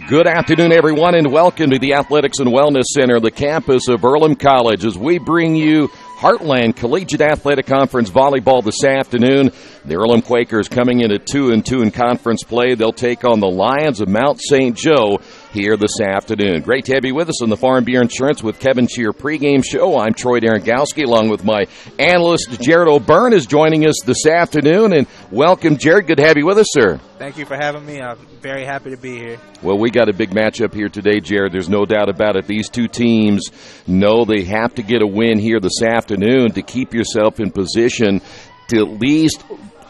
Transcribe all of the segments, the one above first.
Good afternoon, everyone, and welcome to the Athletics and Wellness Center, the campus of Earlham College, as we bring you Heartland Collegiate Athletic Conference Volleyball this afternoon. The Earlham Quakers coming in at 2-2 in conference play. They'll take on the Lions of Mount St. Joe here this afternoon. Great to have you with us on the Farm Bureau Insurance with Kevin Shear pregame show. I'm Troy Darengowski, along with my analyst, Jared O'Byrne, is joining us this afternoon. And welcome, Jared. Good to have you with us, sir. Thank you for having me. I'm very happy to be here. Well, we got a big matchup here today, Jared. There's no doubt about it. These two teams know they have to get a win here this afternoon to keep yourself in position to at least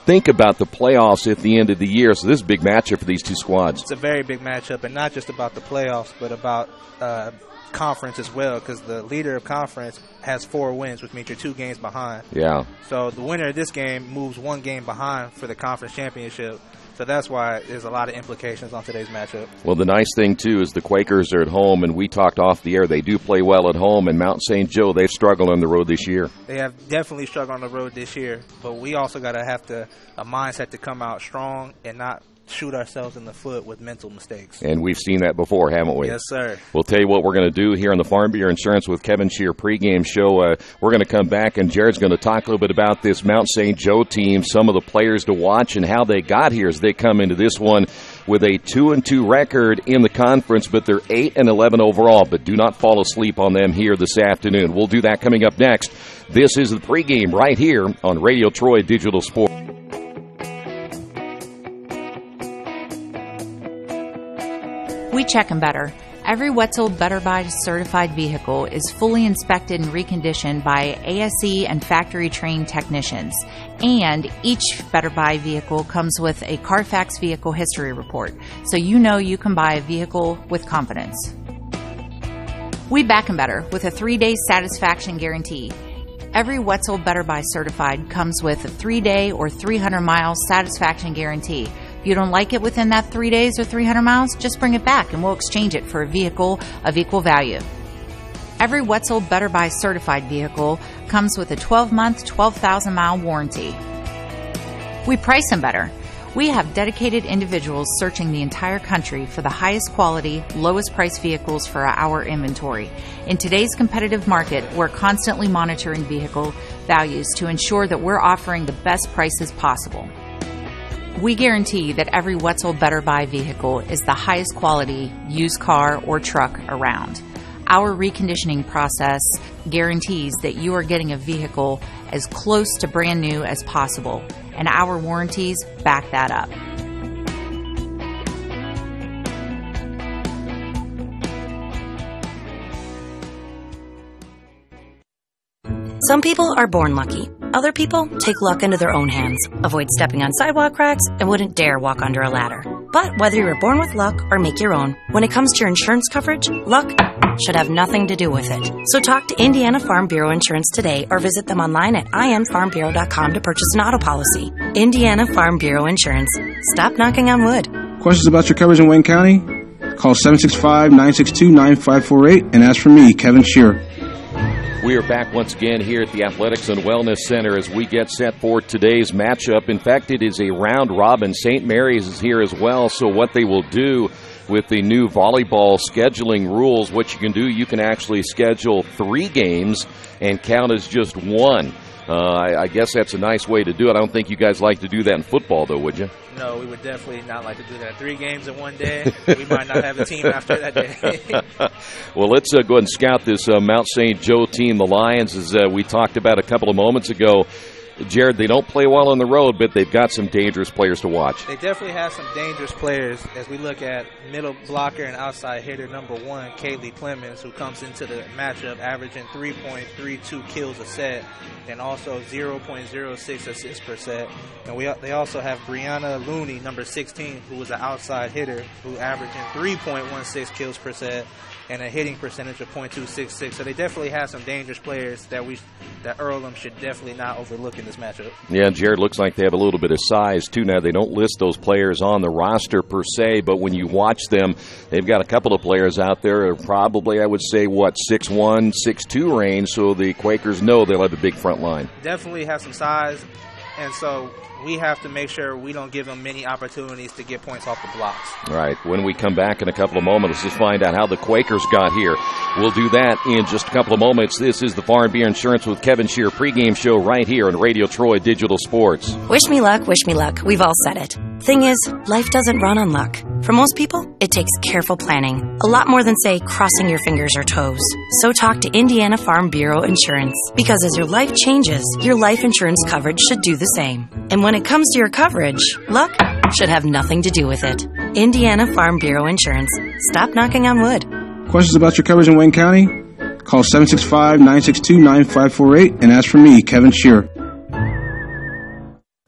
think about the playoffs at the end of the year. So this is a big matchup for these two squads. It's a very big matchup, and not just about the playoffs, but about conference as well, because the leader of conference has 4 wins, which means you're 2 games behind. Yeah. So the winner of this game moves 1 game behind for the conference championship. So that's why there's a lot of implications on today's matchup. Well, the nice thing, too, is the Quakers are at home, and we talked off the air. They do play well at home, and Mount St. Joe, they've struggled on the road this year. They have definitely struggled on the road this year, but we also got to have a mindset to come out strong and not shoot ourselves in the foot with mental mistakes. And we've seen that before, haven't we? Yes, sir. We'll tell you what we're going to do here on the Farm Bureau Insurance with Kevin Shear pregame show. We're going to come back, and Jared's going to talk a little bit about this Mount St. Joe team, some of the players to watch, and how they got here as they come into this one with a 2-2 record in the conference, but they're 8-11 overall. But do not fall asleep on them here this afternoon. We'll do that coming up next. This is the pregame right here on Radio Troy Digital Sports. We check them better. Every Wetzel Better Buy certified vehicle is fully inspected and reconditioned by ASE and factory-trained technicians. And each Better Buy vehicle comes with a Carfax vehicle history report, so you know you can buy a vehicle with confidence. We back them better with a 3-day satisfaction guarantee. Every Wetzel Better Buy certified comes with a 3-day or 300-mile satisfaction guarantee. If you don't like it within that 3 days or 300 miles, just bring it back and we'll exchange it for a vehicle of equal value. Every Wetzel Better Buy certified vehicle comes with a 12-month, 12,000-mile warranty. We price them better. We have dedicated individuals searching the entire country for the highest quality, lowest price vehicles for our inventory. In today's competitive market, we're constantly monitoring vehicle values to ensure that we're offering the best prices possible. We guarantee that every Wetzel Better Buy vehicle is the highest quality used car or truck around. Our reconditioning process guarantees that you are getting a vehicle as close to brand new as possible, and our warranties back that up. Some people are born lucky. Other people take luck into their own hands, avoid stepping on sidewalk cracks, and wouldn't dare walk under a ladder. But whether you're born with luck or make your own, when it comes to your insurance coverage, luck should have nothing to do with it. So talk to Indiana Farm Bureau Insurance today or visit them online at infarmbureau.com to purchase an auto policy. Indiana Farm Bureau Insurance. Stop knocking on wood. Questions about your coverage in Wayne County? Call 765-962-9548 and ask for me, Kevin Shear. We are back once again here at the Athletics and Wellness Center as we get set for today's matchup. In fact, it is a round robin. St. Mary's is here as well, so what they will do with the new volleyball scheduling rules, what you can do, you can actually schedule 3 games and count as just 1. I guess that's a nice way to do it. I don't think you guys like to do that in football, though, would you? No, we would definitely not like to do that. 3 games in one day, we might not have a team after that day. Well, let's go ahead and scout this Mount St. Joe team, the Lions, as we talked about a couple of moments ago. Jared, they don't play well on the road, but they've got some dangerous players to watch. They definitely have some dangerous players as we look at middle blocker and outside hitter number 1, Kaylee Clemens, who comes into the matchup averaging 3.32 kills a set and also 0.06 assists per set. And they also have Brianna Looney, number 16, who is an outside hitter, who averaging 3.16 kills per set and a hitting percentage of .266. So they definitely have some dangerous players that Earlham should definitely not overlook in this matchup. Yeah, Jared, looks like they have a little bit of size, too. Now, they don't list those players on the roster per se, but when you watch them, they've got a couple of players out there, probably, I would say, 6'1", 6'2" range, so the Quakers know they'll have a big front line. Definitely have some size. And so we have to make sure we don't give them many opportunities to get points off the blocks. All right, when we come back in a couple of moments, let's find out how the Quakers got here. We'll do that in just a couple of moments. This is the Farm Beer Insurance with Kevin Shear pregame show right here on Radio Troy Digital Sports. Wish me luck, wish me luck. We've all said it. Thing is, life doesn't run on luck. For most people, it takes careful planning. A lot more than, say, crossing your fingers or toes. So talk to Indiana Farm Bureau Insurance. Because as your life changes, your life insurance coverage should do the same. And when it comes to your coverage, luck should have nothing to do with it. Indiana Farm Bureau Insurance. Stop knocking on wood. Questions about your coverage in Wayne County? Call 765-962-9548 and ask for me, Kevin Shear.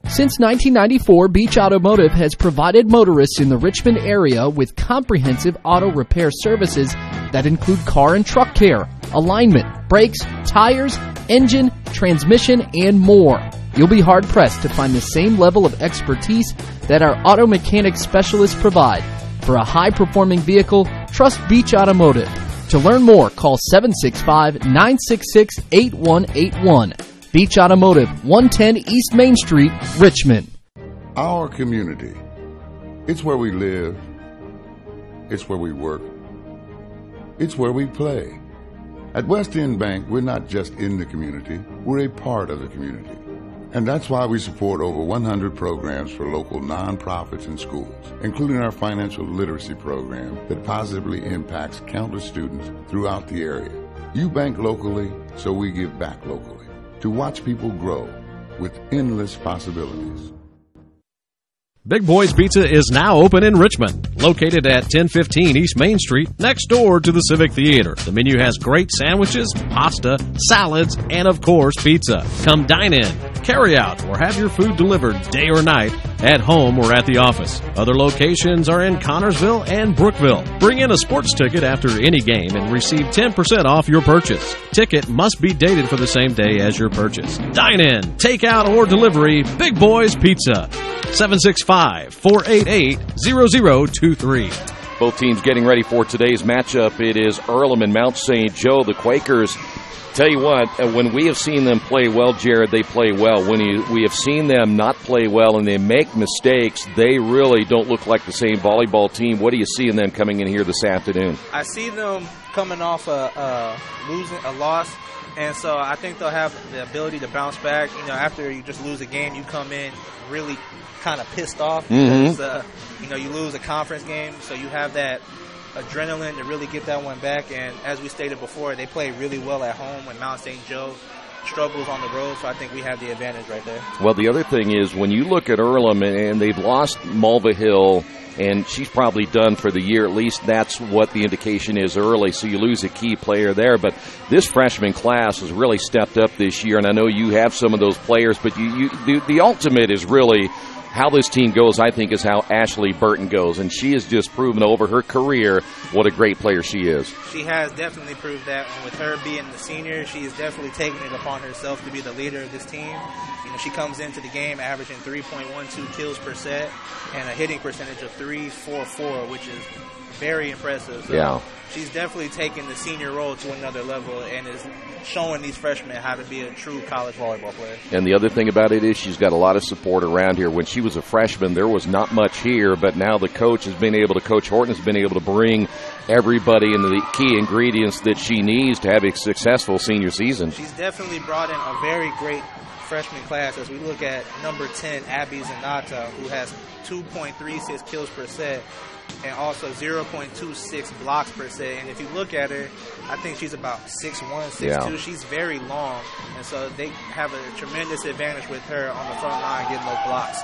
Since 1994, Beach Automotive has provided motorists in the Richmond area with comprehensive auto repair services that include car and truck care, alignment, brakes, tires, engine, transmission, and more. You'll be hard-pressed to find the same level of expertise that our auto mechanic specialists provide. For a high-performing vehicle, trust Beach Automotive. To learn more, call 765-966-8181. Beach Automotive, 110 East Main Street, Richmond. Our community. It's where we live. It's where we work. It's where we play. At West End Bank, we're not just in the community, we're a part of the community. And that's why we support over 100 programs for local nonprofits and schools, including our financial literacy program that positively impacts countless students throughout the area. You bank locally, so we give back locally. To watch people grow with endless possibilities. Big Boy's Pizza is now open in Richmond, located at 1015 East Main Street, next door to the Civic Theater. The menu has great sandwiches, pasta, salads, and of course, pizza. Come dine in, carry out, or have your food delivered day or night, at home or at the office. Other locations are in Connorsville and Brookville. Bring in a sports ticket after any game and receive 10% off your purchase. Ticket must be dated for the same day as your purchase. Dine in, take out, or delivery, Big Boy's Pizza. 765-488-0023. Both teams getting ready for today's matchup. It is Earlham and Mount St. Joe. The Quakers, tell you what, when we have seen them play well, Jared, they play well. When we have seen them not play well and they make mistakes, they really don't look like the same volleyball team. What do you see in them coming in here this afternoon? I see them coming off losing a loss. And so I think they'll have the ability to bounce back. You know, after you just lose a game, you come in really kind of pissed off because, you lose a conference game. So you have that adrenaline to really get that one back. And as we stated before, they play really well at home when Mount St. Joe struggles on the road. So I think we have the advantage right there. Well, the other thing is when you look at Earlham and they've lost Mulva Hill, and she's probably done for the year. At least that's what the indication is early. So you lose a key player there. But this freshman class has really stepped up this year, and I know you have some of those players. But the ultimate is really how this team goes, I think, is how Ashley Burton goes. And she has just proven over her career what a great player she is. She has definitely proved that. And with her being the senior, she is definitely taking it upon herself to be the leader of this team. You know, she comes into the game averaging 3.12 kills per set and a hitting percentage of .344, which is very impressive. So yeah. She's definitely taken the senior role to another level and is showing these freshmen how to be a true college volleyball player. And the other thing about it is she's got a lot of support around here. When she was a freshman, there was not much here, but now the coach has been able to, Coach Horton has been able to bring everybody into the key ingredients that she needs to have a successful senior season. She's definitely brought in a very great freshman class as we look at number 10, Abby Zanata, who has 2.36 kills per set and also 0.26 blocks per set. And if you look at her, I think she's about 6'1", 6'2". Yeah. She's very long, and so they have a tremendous advantage with her on the front line getting those blocks.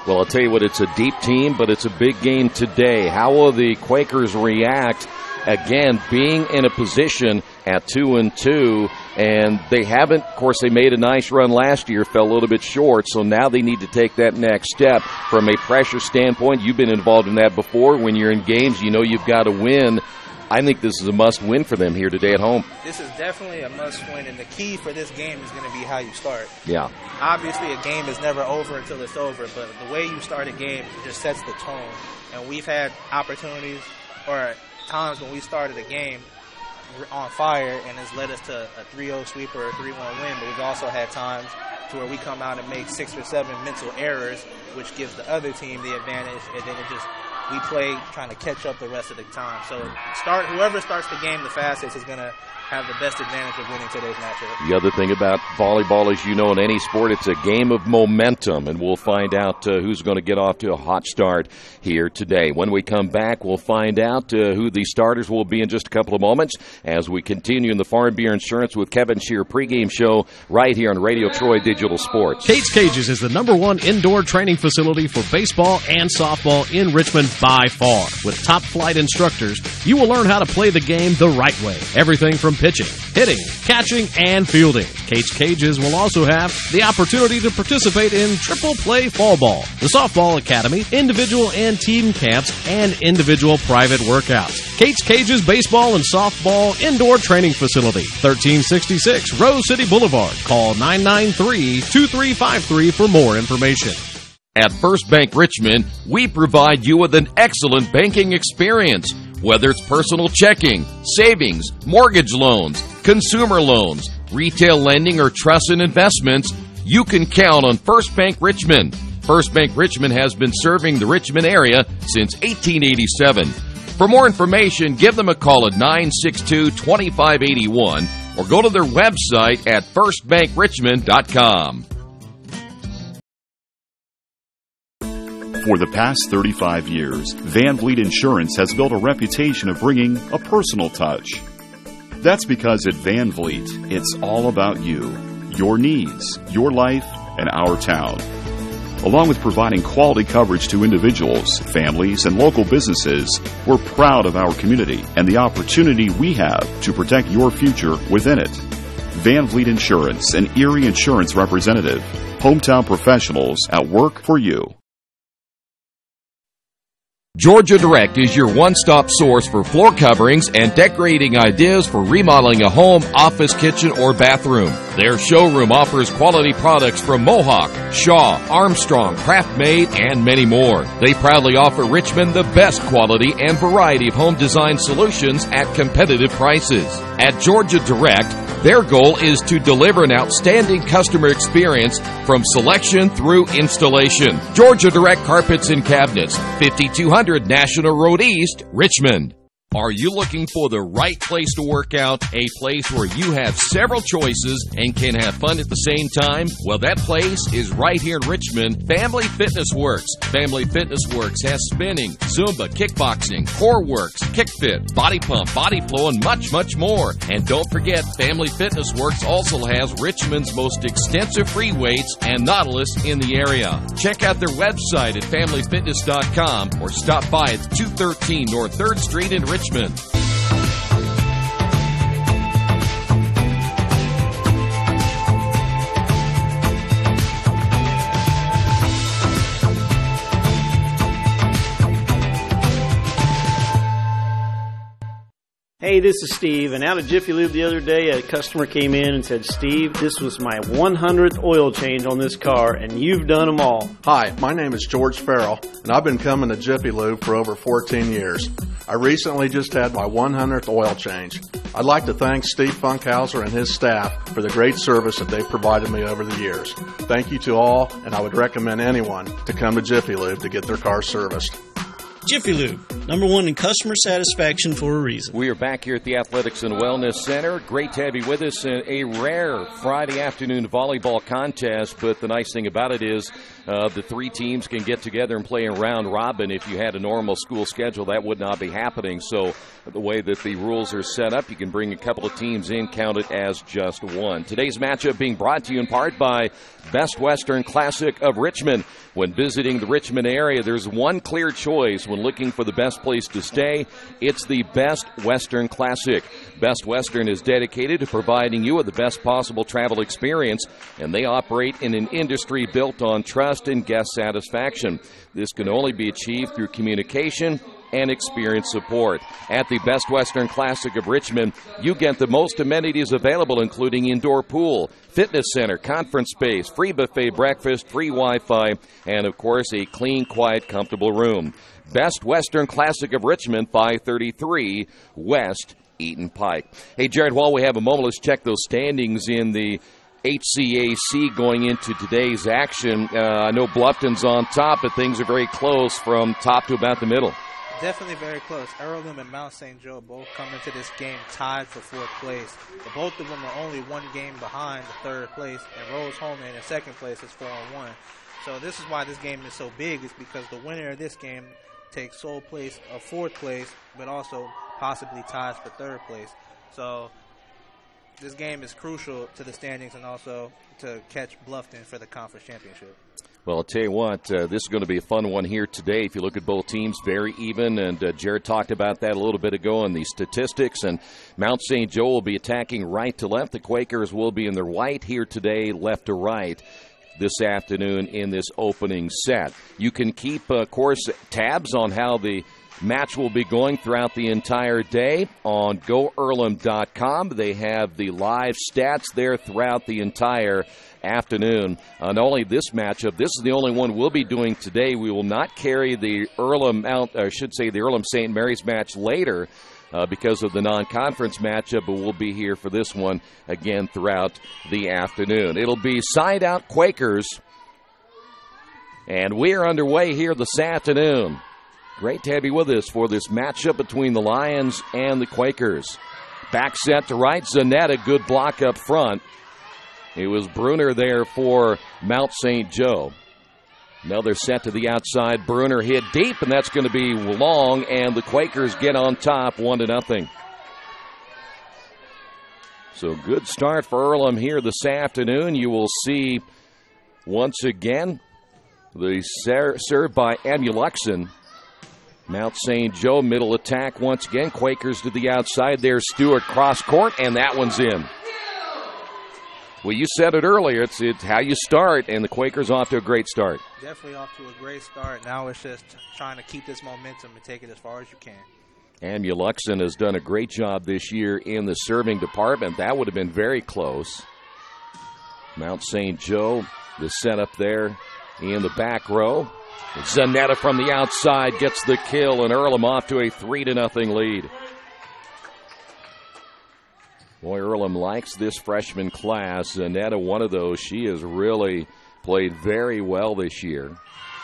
Well, I'll tell you what, it's a deep team, but it's a big game today. How will the Quakers react, again, being in a position at 2-2, and they haven't, of course, they made a nice run last year, fell a little bit short, so now they need to take that next step from a pressure standpoint. You've been involved in that before. When you're in games, you know you've got to win. I think this is a must-win for them here today at home. This is definitely a must-win, and the key for this game is going to be how you start. Yeah. Obviously, a game is never over until it's over, but the way you start a game just sets the tone. And we've had opportunities or times when we started a game on fire and it's led us to a 3-0 sweep or a 3-1 win, but we've also had times to where we come out and make 6 or 7 mental errors, which gives the other team the advantage, and then we play trying to catch up the rest of the time. So whoever starts the game the fastest is going to have the best advantage of winning today's matchup. The other thing about volleyball, as you know, in any sport, it's a game of momentum, and we'll find out who's going to get off to a hot start here today. When we come back, we'll find out who the starters will be in just a couple of moments as we continue in the Farm Beer Insurance with Kevin Shear pregame show right here on Radio Troy Digital Sports. Kate's Cages is the #1 indoor training facility for baseball and softball in Richmond by far. With top flight instructors, you will learn how to play the game the right way. Everything from pitching, hitting, catching, and fielding. Kate's Cages will also have the opportunity to participate in triple play fall ball, the softball academy, individual and team camps, and individual private workouts. Kate's Cages Baseball and Softball Indoor Training Facility, 1366 Rose City Boulevard. Call 993-2353 for more information. At First Bank Richmond, we provide you with an excellent banking experience. Whether it's personal checking, savings, mortgage loans, consumer loans, retail lending, or trust and investments, you can count on First Bank Richmond. First Bank Richmond has been serving the Richmond area since 1887. For more information, give them a call at 962-2581 or go to their website at firstbankrichmond.com. For the past 35 years, Van Vliet Insurance has built a reputation of bringing a personal touch. That's because at Van Vliet, it's all about you, your needs, your life, and our town. Along with providing quality coverage to individuals, families, and local businesses, we're proud of our community and the opportunity we have to protect your future within it. Van Vliet Insurance, an Erie Insurance representative. Hometown professionals at work for you. Georgia Direct is your one-stop source for floor coverings and decorating ideas for remodeling a home, office, kitchen, or bathroom. Their showroom offers quality products from Mohawk, Shaw, Armstrong, Craft-Made, and many more. They proudly offer Richmond the best quality and variety of home design solutions at competitive prices. At Georgia Direct, their goal is to deliver an outstanding customer experience from selection through installation. Georgia Direct Carpets and Cabinets, 5200 National Road East, Richmond. Are you looking for the right place to work out? A place where you have several choices and can have fun at the same time? Well, that place is right here in Richmond, Family Fitness Works. Family Fitness Works has spinning, Zumba, kickboxing, core works, kick fit, body pump, body flow, and much, much more. And don't forget, Family Fitness Works also has Richmond's most extensive free weights and Nautilus in the area. Check out their website at familyfitness.com or stop by at 213 North 3rd Street in Richmond. Hey, this is Steve, and out at Jiffy Lube the other day, a customer came in and said, Steve, this was my 100th oil change on this car, and you've done them all. Hi, my name is George Farrell, and I've been coming to Jiffy Lube for over 14 years. I recently just had my 100th oil change. I'd like to thank Steve Funkhauser and his staff for the great service that they've provided me over the years. Thank you to all, and I would recommend anyone to come to Jiffy Lube to get their car serviced. Jiffy Lube, #1 in customer satisfaction for a reason. We are back here at the Athletics and Wellness Center. Great to have you with us in a rare Friday afternoon volleyball contest, but the nice thing about it is the three teams can get together and play a round robin. If you had a normal school schedule, that would not be happening. So the way that the rules are set up, you can bring a couple of teams in, count it as just one. Today's matchup being brought to you in part by Best Western Classic of Richmond. When visiting the Richmond area, there's one clear choice when looking for the best place to stay. It's the Best Western Classic. Best Western is dedicated to providing you with the best possible travel experience, and they operate in an industry built on trust and guest satisfaction. This can only be achieved through communication and experience support. At the Best Western Classic of Richmond, you get the most amenities available, including indoor pool, fitness center, conference space, free buffet breakfast, free Wi-Fi, and, of course, a clean, quiet, comfortable room. Best Western Classic of Richmond, 533 West Eaton Pike. Hey, Jared, while we have a moment, let's check those standings in the HCAC going into today's action. I know Bluffton's on top, but things are very close from top to about the middle. Definitely very close. Earlham and Mount St. Joe both come into this game tied for 4th place. But both of them are only one game behind the 3rd place, and Rose-Hulman in 2nd place is 4-1. So this is why this game is so big, is because the winner of this game takes sole place of 4th place, but also possibly ties for 3rd place. So this game is crucial to the standings and also to catch Bluffton for the conference championship. Well, I'll tell you what, this is going to be a fun one here today. If you look at both teams, very even, and Jared talked about that a little bit ago in the statistics, and Mount St. Joe will be attacking right to left. The Quakers will be in their white here today, left to right this afternoon in this opening set. You can keep, of course, tabs on how the match will be going throughout the entire day on GoEarlham.com. They have the live stats there throughout the entire afternoon. Not only this matchup, this is the only one we'll be doing today. We will not carry the Earlham St. Mary's match later because of the non-conference matchup, but we'll be here for this one again throughout the afternoon. It'll be side out Quakers, and we are underway here this afternoon. Great to have you with us for this matchup between the Lions and the Quakers. Back set to right, Zanetta, good block up front. It was Bruner there for Mount St. Joe. Another set to the outside. Bruner hit deep, and that's going to be long, and the Quakers get on top 1-0. So good start for Earlham here this afternoon. You will see once again the serve by Amuluxon. Mount St. Joe middle attack once again. Quakers to the outside. There's Stewart cross court, and that one's in. Well, you said it earlier. It's how you start, and the Quakers off to a great start. Definitely off to a great start. Now it's just trying to keep this momentum and take it as far as you can. Amuluxon has done a great job this year in the serving department. That would have been very close. Mount St. Joe, the setup there in the back row. Zanetta from the outside gets the kill, and Earlham off to a 3-0 lead. Boy, Earlham likes this freshman class. Zanetta, one of those. She has really played very well this year.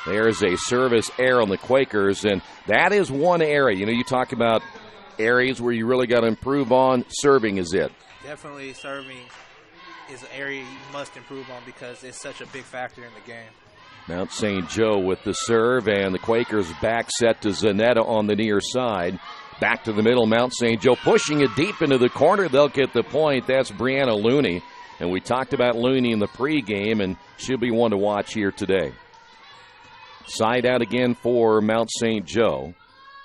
There's a service error on the Quakers, and that is one area. You know, you talk about areas where you really got to improve on. Serving is it. Definitely serving is an area you must improve on because it's such a big factor in the game. Mount St. Joe with the serve, and the Quakers back set to Zanetta on the near side. Back to the middle, Mount St. Joe pushing it deep into the corner. They'll get the point. That's Brianna Looney. And we talked about Looney in the pregame, and she'll be one to watch here today. Side out again for Mount St. Joe.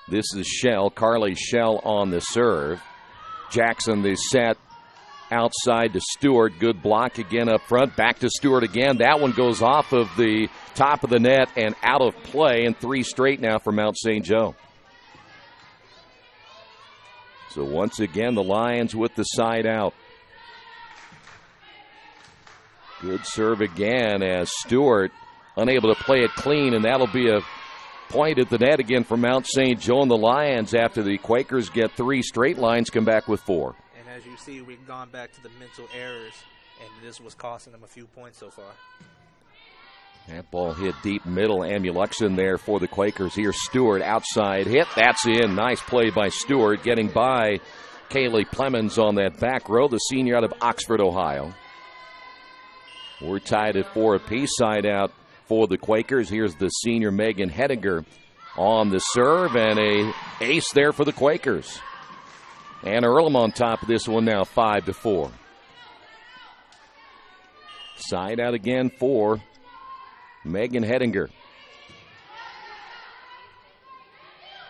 This is Carly Shell on the serve. Jackson, the set outside to Stewart. Good block again up front. Back to Stewart again. That one goes off of the top of the net and out of play, and 3 straight now for Mount St. Joe. So once again, the Lions with the side out. Good serve again as Stewart unable to play it clean, and that'll be a point at the net again for Mount St. Joe and the Lions after the Quakers get 3 straight. Lines come back with 4. And as you see, we've gone back to the mental errors, and this was costing them a few points so far. That ball hit deep middle. Amuluxon there for the Quakers. Here's Stewart, outside hit. That's in. Nice play by Stewart, getting by Kaylee Plemons on that back row, the senior out of Oxford, Ohio. We're tied at 4 apiece. Side out for the Quakers. Here's the senior Megan Hedinger on the serve, and a ace there for the Quakers. And Earlham on top of this one now, 5-4. Side out again for Megan Hedinger.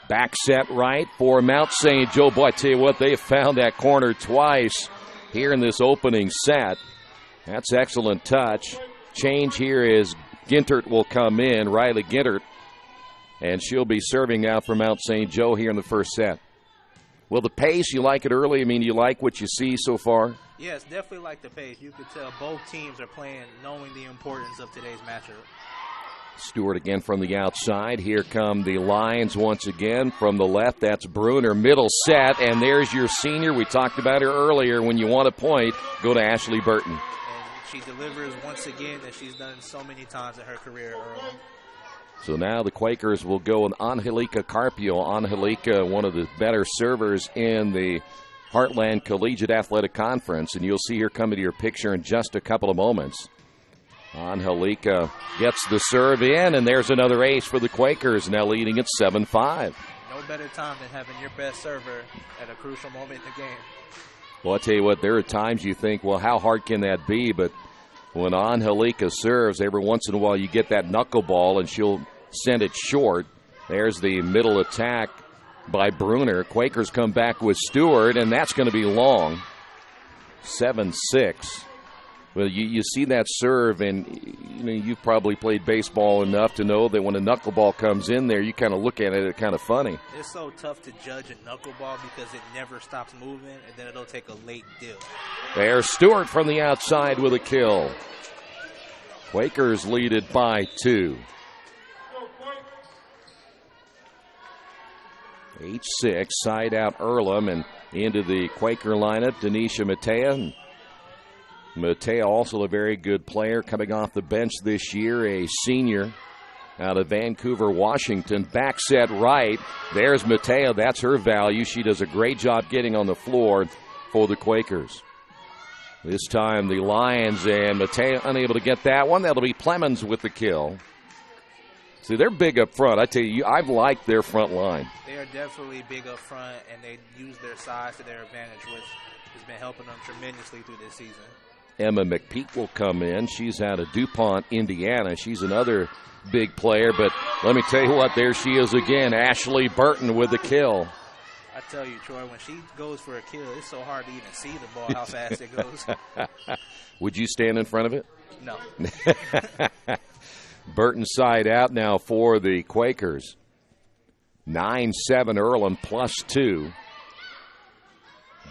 Back set right for Mount St. Joe. Boy, I tell you what, they have found that corner twice here in this opening set. That's excellent touch. Change here is Gintert will come in, Riley Gintert, and she'll be serving now for Mount St. Joe here in the first set. Well, the pace, you like it early? I mean, you like what you see so far? Yes, definitely like the pace. You could tell both teams are playing knowing the importance of today's matchup. Stewart again from the outside. Here come the Lions once again from the left. That's Bruner, middle set, and there's your senior. We talked about her earlier. When you want a point, go to Ashley Burton. And she delivers once again as she's done so many times in her career early. So now the Quakers will go with Angelica Carpio. Angelica, one of the better servers in the Heartland Collegiate Athletic Conference, and you'll see her come into your picture in just a couple of moments. Angelica gets the serve in, and there's another ace for the Quakers, now leading at 7-5. No better time than having your best server at a crucial moment in the game. Well, I'll tell you what, there are times you think, well, how hard can that be? But when Angelica serves, every once in a while you get that knuckleball, and she'll send it short. There's the middle attack by Bruner. Quakers come back with Stewart, and that's going to be long. 7-6. Well, you see that serve, and you've probably played baseball enough to know that when a knuckleball comes in there, you kind of look at it, it's kind of funny. It's so tough to judge a knuckleball because it never stops moving, and then it'll take a late dip. There's Stewart from the outside with a kill. Quakers lead it by 2. 8-6, side out Earlham, and into the Quaker lineup, Denisha Matea. Matea also a very good player coming off the bench this year, a senior out of Vancouver, Washington. Back set right. There's Matea. That's her value. She does a great job getting on the floor for the Quakers. This time the Lions, and Matea unable to get that one. That'll be Plemons with the kill. See, they're big up front. I tell you, I've liked their front line. They are definitely big up front, and they use their size to their advantage, which has been helping them tremendously through this season. Emma McPeak will come in. She's out of DuPont, Indiana. She's another big player, but let me tell you what, there she is again, Ashley Burton with the kill. I tell you, Troy, when she goes for a kill, it's so hard to even see the ball, how fast it goes. Would you stand in front of it? No. Burton side out now for the Quakers. 9-7 Earlham +2.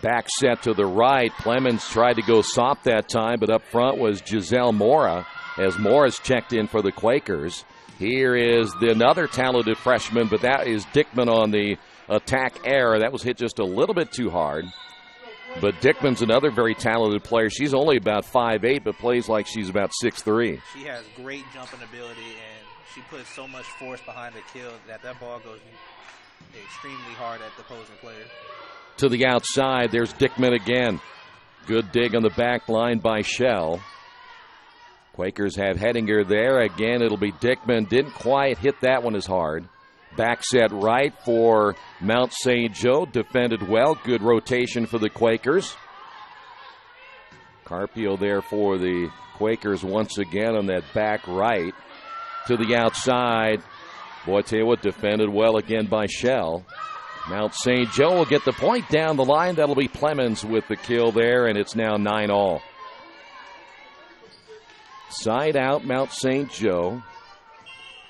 Back set to the right. Plemons tried to go soft that time, but up front was Giselle Mora as Mora's checked in for the Quakers. Here is another talented freshman, but that is Dickman on the attack error. That was hit just a little bit too hard. But Dickman's another very talented player. She's only about 5'8", but plays like she's about 6'3". She has great jumping ability, and she puts so much force behind the kill that ball goes extremely hard at the opposing player. To the outside, there's Dickman again. Good dig on the back line by Shell. Quakers have Hettinger there. Again, it'll be Dickman. Didn't quite hit that one as hard. Back set right for Mount St. Joe. Defended well. Good rotation for the Quakers. Carpio there for the Quakers once again on that back right. To the outside. Boy, I tell you what, defended well again by Shell. Mount St. Joe will get the point down the line. That'll be Plemons with the kill there, and it's now 9-all. Side out, Mount St. Joe.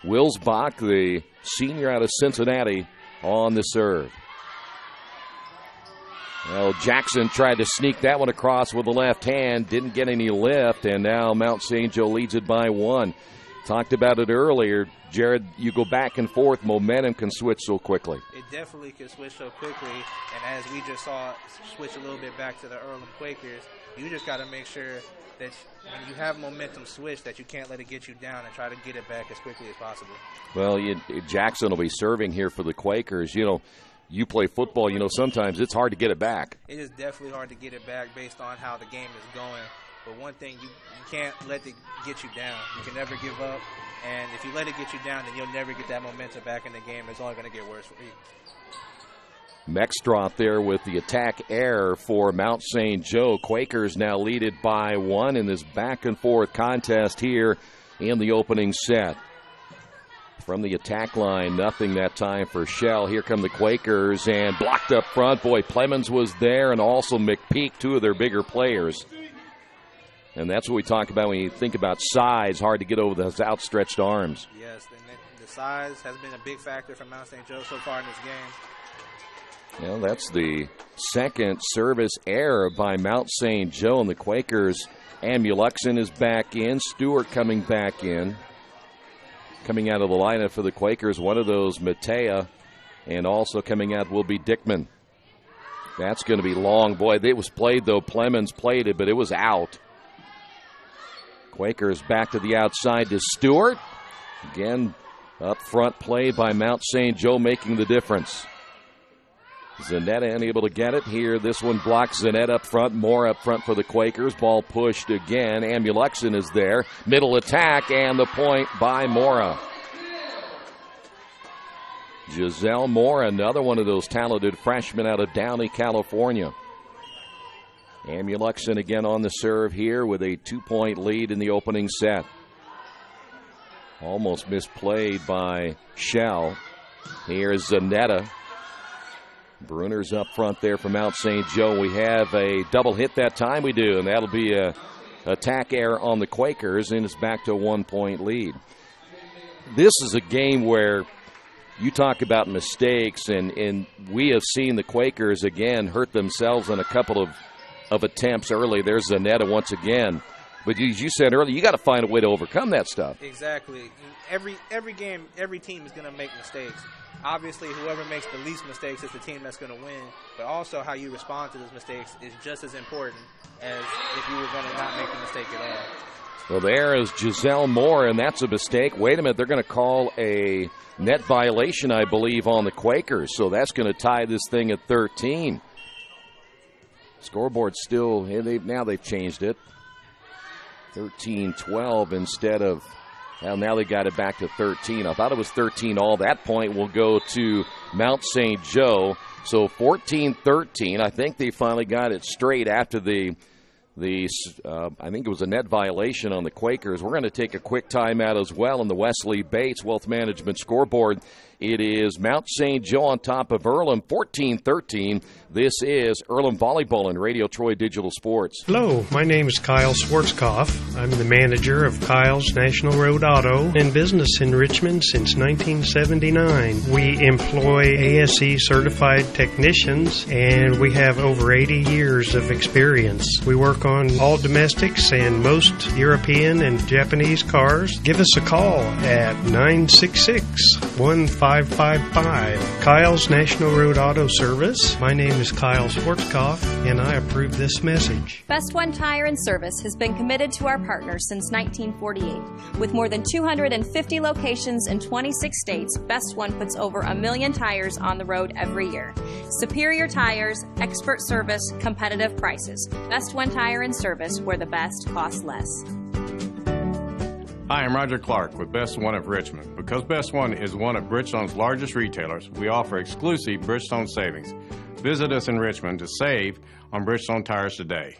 Wilsbach, the senior out of Cincinnati, on the serve. Well, Jackson tried to sneak that one across with the left hand. Didn't get any lift, and now Mount St. Joe leads it by 1. Talked about it earlier. Jared, you go back and forth. Momentum can switch so quickly. It definitely can switch so quickly. And as we just saw switch a little bit back to the Earlham Quakers, you just got to make sure that when you have momentum switch that you can't let it get you down and try to get it back as quickly as possible. Well, Jackson will be serving here for the Quakers. You know, you play football, sometimes it's hard to get it back. It is definitely hard to get it back based on how the game is going. But one thing, you can't let it get you down. You can never give up. And if you let it get you down, then you'll never get that momentum back in the game. It's only going to get worse for you. Mextrot there with the attack error for Mount St. Joe. Quakers now lead it by 1 in this back-and-forth contest here in the opening set. From the attack line, nothing that time for Shell. Here come the Quakers, and blocked up front. Boy, Plemons was there, and also McPeak, two of their bigger players. And that's what we talk about when you think about size. Hard to get over those outstretched arms. Yes, the size has been a big factor for Mount St. Joe so far in this game. Well, that's the second service error by Mount St. Joe, and the Quakers. Amuluxon is back in. Stewart coming back in. Coming out of the lineup for the Quakers, one of those, Matea, and also coming out will be Dickman. That's going to be long. Boy, it was played, though. Plemons played it, but it was out. Quakers back to the outside to Stewart. Again, up front play by Mount St. Joe making the difference. Zanetta unable to get it here. This one blocks Zanetta up front. More up front for the Quakers. Ball pushed again. Amulexon is there. Middle attack and the point by Mora. Giselle Moore, another one of those talented freshmen out of Downey, California. Amulexon again on the serve here with a 2-point lead in the opening set. Almost misplayed by Shell. Here's Zanetta. Bruner's up front there for Mount St. Joe. We have a double hit that time. We do, and that'll be a attack error on the Quakers, and it's back to a 1-point lead. This is a game where you talk about mistakes, and we have seen the Quakers, again, hurt themselves on a couple of attempts early. There's Zanetta once again. But as you said earlier, you got to find a way to overcome that stuff. Exactly. Every game, every team is going to make mistakes. Obviously, whoever makes the least mistakes is the team that's going to win. But also how you respond to those mistakes is just as important as if you were going to not make the mistake at all. Well, there is Giselle Moore, and that's a mistake. Wait a minute, they're going to call a net violation, I believe, on the Quakers. So that's going to tie this thing at 13. Scoreboard still, now they've changed it. 13-12 instead of, well, now they got it back to 13. I thought it was 13 all. That point will go to Mount St. Joe. So 14-13. I think they finally got it straight after the I think it was a net violation on the Quakers. We're going to take a quick timeout as well on the Wesley Bates Wealth Management scoreboard. It is Mount St. Joe on top of Earlham, 14-13. This is Earlham Volleyball and Radio Troy Digital Sports. Hello, my name is Kyle Schwarzkopf. I'm the manager of Kyle's National Road Auto in business in Richmond since 1979. We employ ASE certified technicians, and we have over 80 years of experience. We work on all domestics and most European and Japanese cars. Give us a call at 966-1555. Kyle's National Road Auto Service. My name is Kyle Schwarzkopf, and I approve this message. Best One Tire and Service has been committed to our partners since 1948. With more than 250 locations in 26 states, Best One puts over 1 million tires on the road every year. Superior tires, expert service, competitive prices. Best One Tire and Service, where the best costs less. Hi, I'm Roger Clark with Best One of Richmond. Because Best One is one of Bridgestone's largest retailers, we offer exclusive Bridgestone savings. Visit us in Richmond to save on Bridgestone tires today.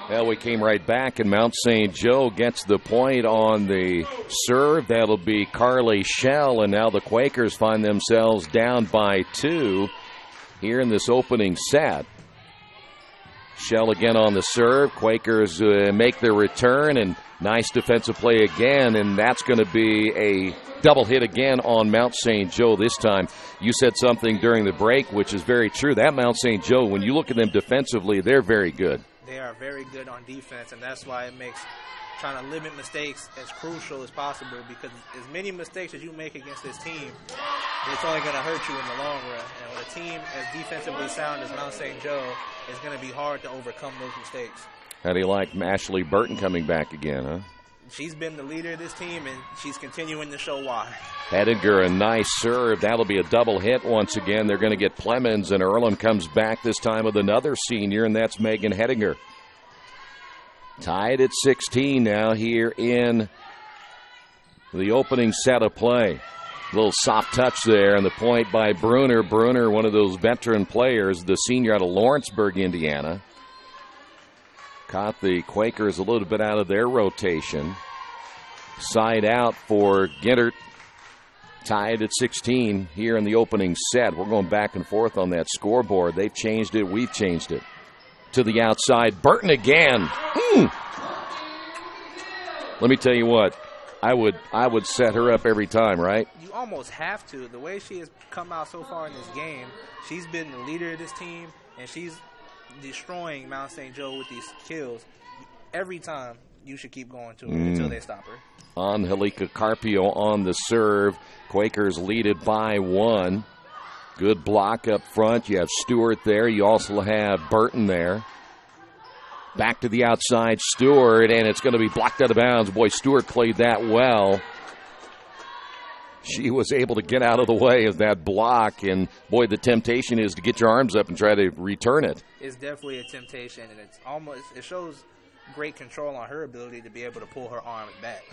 Well, we came right back, and Mount St. Joe gets the point on the serve. That'll be Carly Schell, and now the Quakers find themselves down by 2 here in this opening set. Schell again on the serve. Quakers make their return, and nice defensive play again, and that's going to be a double hit again on Mount St. Joe this time. You said something during the break, which is very true. That Mount St. Joe, when you look at them defensively, they're very good. They are very good on defense, and that's why it makes trying to limit mistakes as crucial as possible, because as many mistakes as you make against this team, it's only going to hurt you in the long run. And with a team as defensively sound as Mount St. Joe, it's going to be hard to overcome those mistakes. How do you like Ashley Burton coming back again, huh? She's been the leader of this team, and she's continuing to show why. Hedinger, a nice serve. That'll be a double hit once again. They're going to get Plemons, and Earlham comes back this time with another senior, and that's Megan Hedinger. Tied at 16 now here in the opening set of play. A little soft touch there, and the point by Bruner. Bruner, one of those veteran players, the senior out of Lawrenceburg, Indiana. Caught the Quakers a little bit out of their rotation. Side out for Gintert. Tied at 16 here in the opening set. We're going back and forth on that scoreboard. They've changed it. We've changed it. To the outside. Burton again. Let me tell you what. I would set her up every time, right? You almost have to. The way she has come out so far in this game, she's been the leader of this team, and she's destroying Mount St. Joe with these kills. Every time, you should keep going to her until they stop her. Angelica Carpio on the serve. Quakers lead it by 1. Good block up front. You have Stewart there. You also have Burton there. Back to the outside, Stewart, and it's going to be blocked out of bounds. Boy, Stewart played that well. She was able to get out of the way of that block, and boy, the temptation is to get your arms up and try to return it. It's definitely a temptation, and it shows great control on her ability to be able to pull her arms back.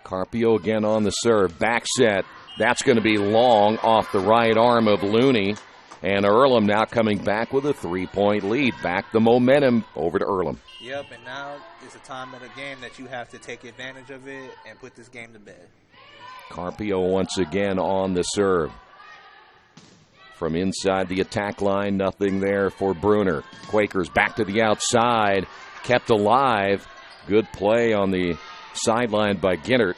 Carpio again on the serve. Back set. That's going to be long off the right arm of Looney. And Earlham now coming back with a 3-point lead. Back the momentum over to Earlham. Yep, and now is a time of the game that you have to take advantage of it and put this game to bed. Carpio once again on the serve. From inside the attack line, nothing there for Bruner. Quakers back to the outside. Kept alive. Good play on the sideline by Ginnert.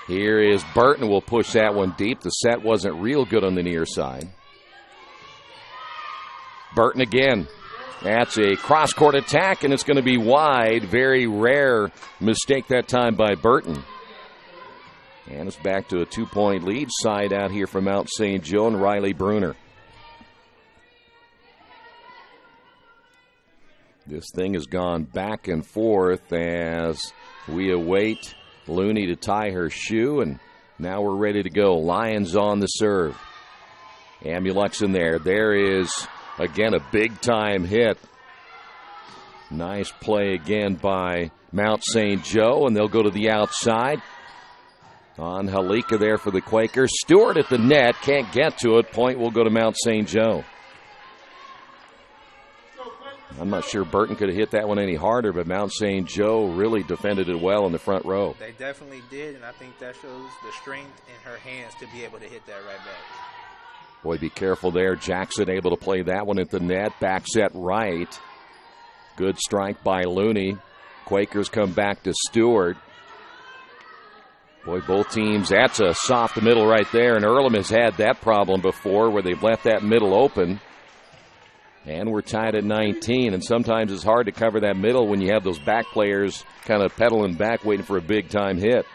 Here is Burton. Will push that one deep. The set wasn't real good on the near side. Burton again. That's a cross-court attack, and it's going to be wide. Very rare mistake that time by Burton. And it's back to a 2-point lead. Side out here from Mount St. Joe and Riley Bruner. This thing has gone back and forth as we await Looney to tie her shoe, and now we're ready to go. Lions on the serve. Amulux in there. There is, again, a big-time hit. Nice play again by Mount St. Joe, and they'll go to the outside. On Halika there for the Quakers. Stewart at the net. Can't get to it. Point will go to Mount St. Joe. I'm not sure Burton could have hit that one any harder, but Mount St. Joe really defended it well in the front row. They definitely did, and I think that shows the strength in her hands to be able to hit that right back. Boy, be careful there. Jackson able to play that one at the net. Back set right. Good strike by Looney. Quakers come back to Stewart. Boy, both teams, that's a soft middle right there, and Earlham has had that problem before where they've left that middle open. And we're tied at 19, and sometimes it's hard to cover that middle when you have those back players kind of pedaling back, waiting for a big-time hit.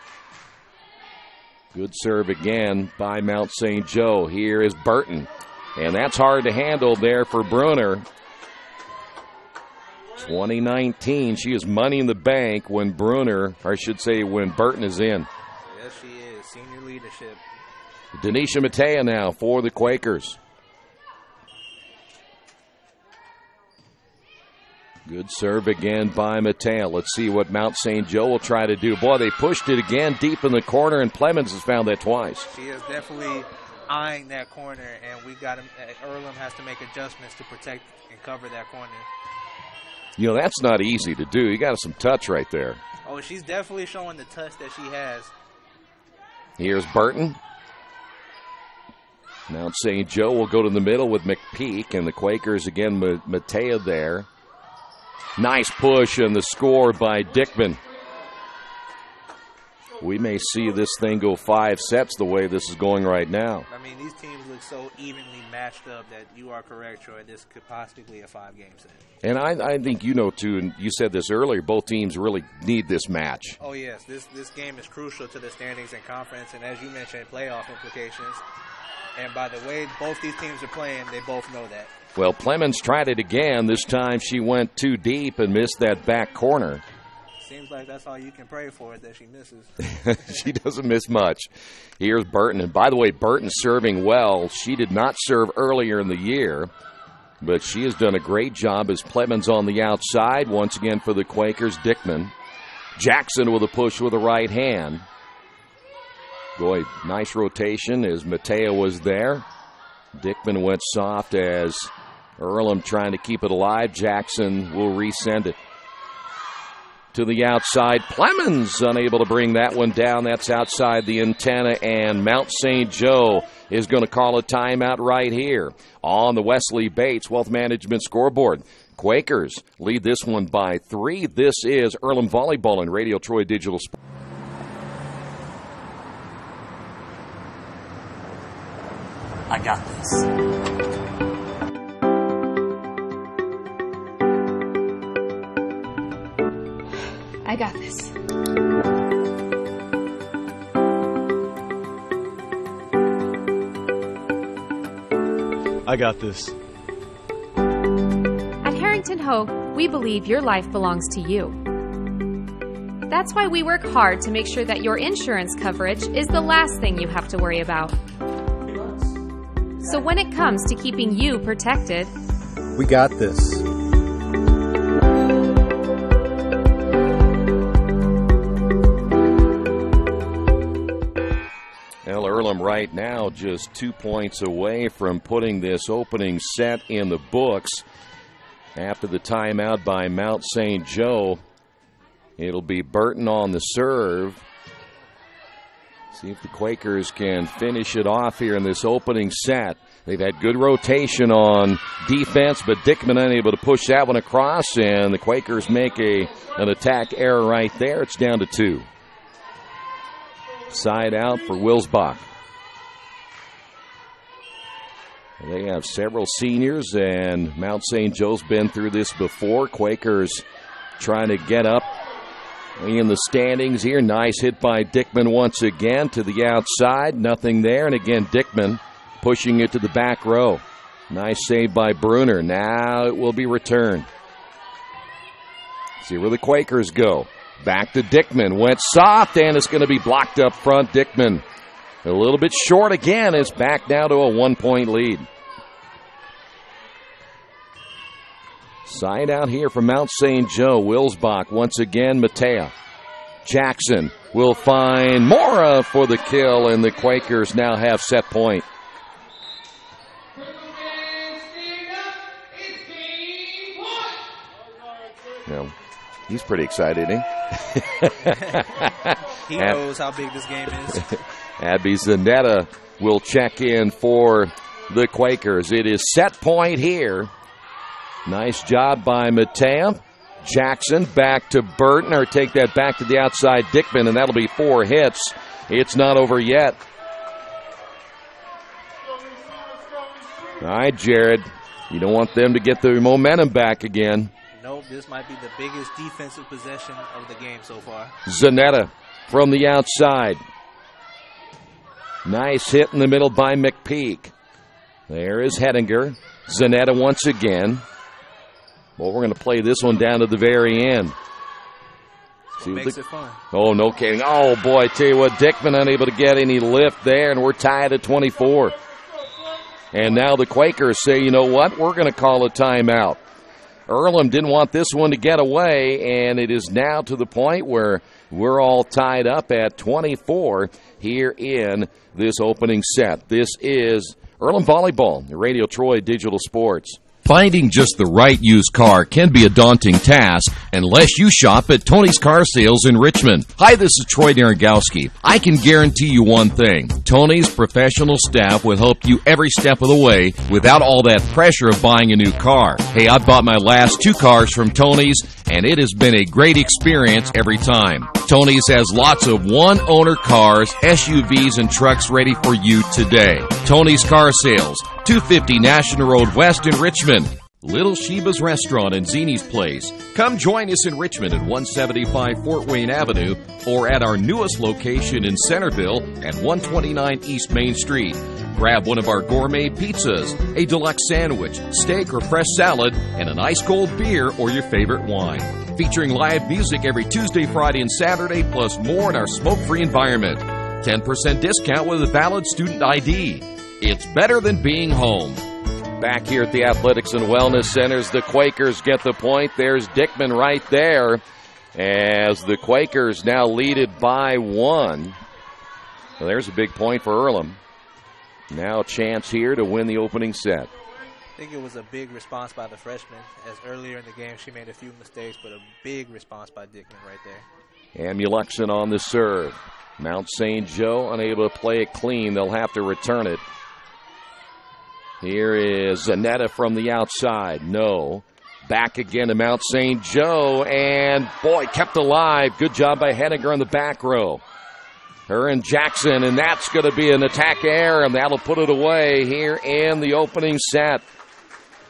Good serve again by Mount St. Joe. Here is Burton, and that's hard to handle there for Bruner. 2019, she is money in the bank when Bruner, or I should say when Burton is in. Yes, she is. Senior leadership. Denisha Matea now for the Quakers. Good serve again by Matea. Let's see what Mount St. Joe will try to do. Boy, they pushed it again deep in the corner, and Clemens has found that twice. She is definitely eyeing that corner, and Earlham has to make adjustments to protect and cover that corner. You know, that's not easy to do. You got some touch right there. Oh, she's definitely showing the touch that she has. Here's Burton. Mount St. Joe will go to the middle with McPeak, and the Quakers again, Matea there. Nice push and the score by Dickman. We may see this thing go 5 sets the way this is going right now. I mean, these teams look so evenly matched up that you are correct, Troy. This could possibly be a 5-game set. And I think you know, too, and you said this earlier, both teams really need this match. Oh, yes. This game is crucial to the standings and conference, and as you mentioned, playoff implications. And by the way both these teams are playing, they both know that. Well, Clemens tried it again. This time she went too deep and missed that back corner. Seems like that's all you can pray for, that she misses. She doesn't miss much. Here's Burton. And by the way, Burton serving well. She did not serve earlier in the year, but she has done a great job as Clemens on the outside. Once again for the Quakers, Dickman. Jackson with a push with the right hand. Boy, nice rotation as Matea was there. Dickman went soft as Earlham trying to keep it alive. Jackson will resend it. To the outside, Clemens unable to bring that one down. That's outside the antenna, and Mount St. Joe is going to call a timeout right here on the Wesley Bates Wealth Management scoreboard. Quakers lead this one by 3. This is Earlham Volleyball and Radio Troy Digital Sports. I got this. I got this. I got this. At Harrington Hogue, We believe your life belongs to you. That's why we work hard to make sure that your insurance coverage is the last thing you have to worry about. So when it comes to keeping you protected, we got this. Well, Earlham right now just 2 points away from putting this opening set in the books. After the timeout by Mount St. Joe, it'll be Burton on the serve. See if the Quakers can finish it off here in this opening set. They've had good rotation on defense, but Dickman unable to push that one across, and the Quakers make an attack error right there. It's down to 2. Side out for Wilsbach. They have several seniors, and Mount St. Joe's been through this before. Quakers trying to get up in the standings here. Nice hit by Dickman once again to the outside. Nothing there, and again Dickman pushing it to the back row. Nice save by Bruner. Now it will be returned. See where the Quakers go. Back to Dickman. Went soft, and it's going to be blocked up front. Dickman a little bit short again. It's back now to a 1-point lead. Side out here from Mount St. Joe. Wilsbach once again. Matea. Jackson will find Mora for the kill, and the Quakers now have set point. Well, he's pretty excited, eh? He knows how big this game is. Abby Zanetta will check in for the Quakers. It is set point here. Nice job by Matea. Jackson back to Burton, or take that back to the outside Dickman, and that'll be 4 hits. It's not over yet. All right, Jared. You don't want them to get the momentum back again. Nope, this might be the biggest defensive possession of the game so far. Zanetta from the outside. Nice hit in the middle by McPeak. There is Hettinger. Zanetta once again. Well, we're going to play this one down to the very end. See what makes it fun. Oh, no kidding. Oh, boy, I tell you what, Dickman unable to get any lift there, and we're tied at 24. And now the Quakers say, you know what, we're going to call a timeout. Earlham didn't want this one to get away, and it is now to the point where we're all tied up at 24 here in this opening set. This is Earlham Volleyball, Radio Troy Digital Sports. Finding just the right used car can be a daunting task unless you shop at Tony's Car Sales in Richmond. Hi, this is Troy Naragowski. I can guarantee you one thing. Tony's professional staff will help you every step of the way without all that pressure of buying a new car. Hey, I bought my last 2 cars from Tony's, and it has been a great experience every time. Tony's has lots of one-owner cars, SUVs, and trucks ready for you today. Tony's Car Sales, 250 National Road West in Richmond. Little Sheba's Restaurant and Zini's Place. Come join us in Richmond at 175 Fort Wayne Avenue or at our newest location in Centerville at 129 East Main Street. Grab one of our gourmet pizzas, a deluxe sandwich, steak or fresh salad, and an ice cold beer or your favorite wine. Featuring live music every Tuesday, Friday, and Saturday, plus more in our smoke-free environment. 10% discount with a valid student ID. It's better than being home. Back here at the Athletics and Wellness Centers, the Quakers get the point. There's Dickman right there as the Quakers now lead it by 1. Well, there's a big point for Earlham. Now a chance here to win the opening set. I think it was a big response by the freshman, as earlier in the game she made a few mistakes, but a big response by Dickman right there. Amuluxon on the serve. Mount St. Joe unable to play it clean. They'll have to return it. Here is Zanetta from the outside. No. Back again to Mount St. Joe, and boy, kept alive. Good job by Henniger on the back row. Her and Jackson, and that's going to be an attack error, and that'll put it away here in the opening set.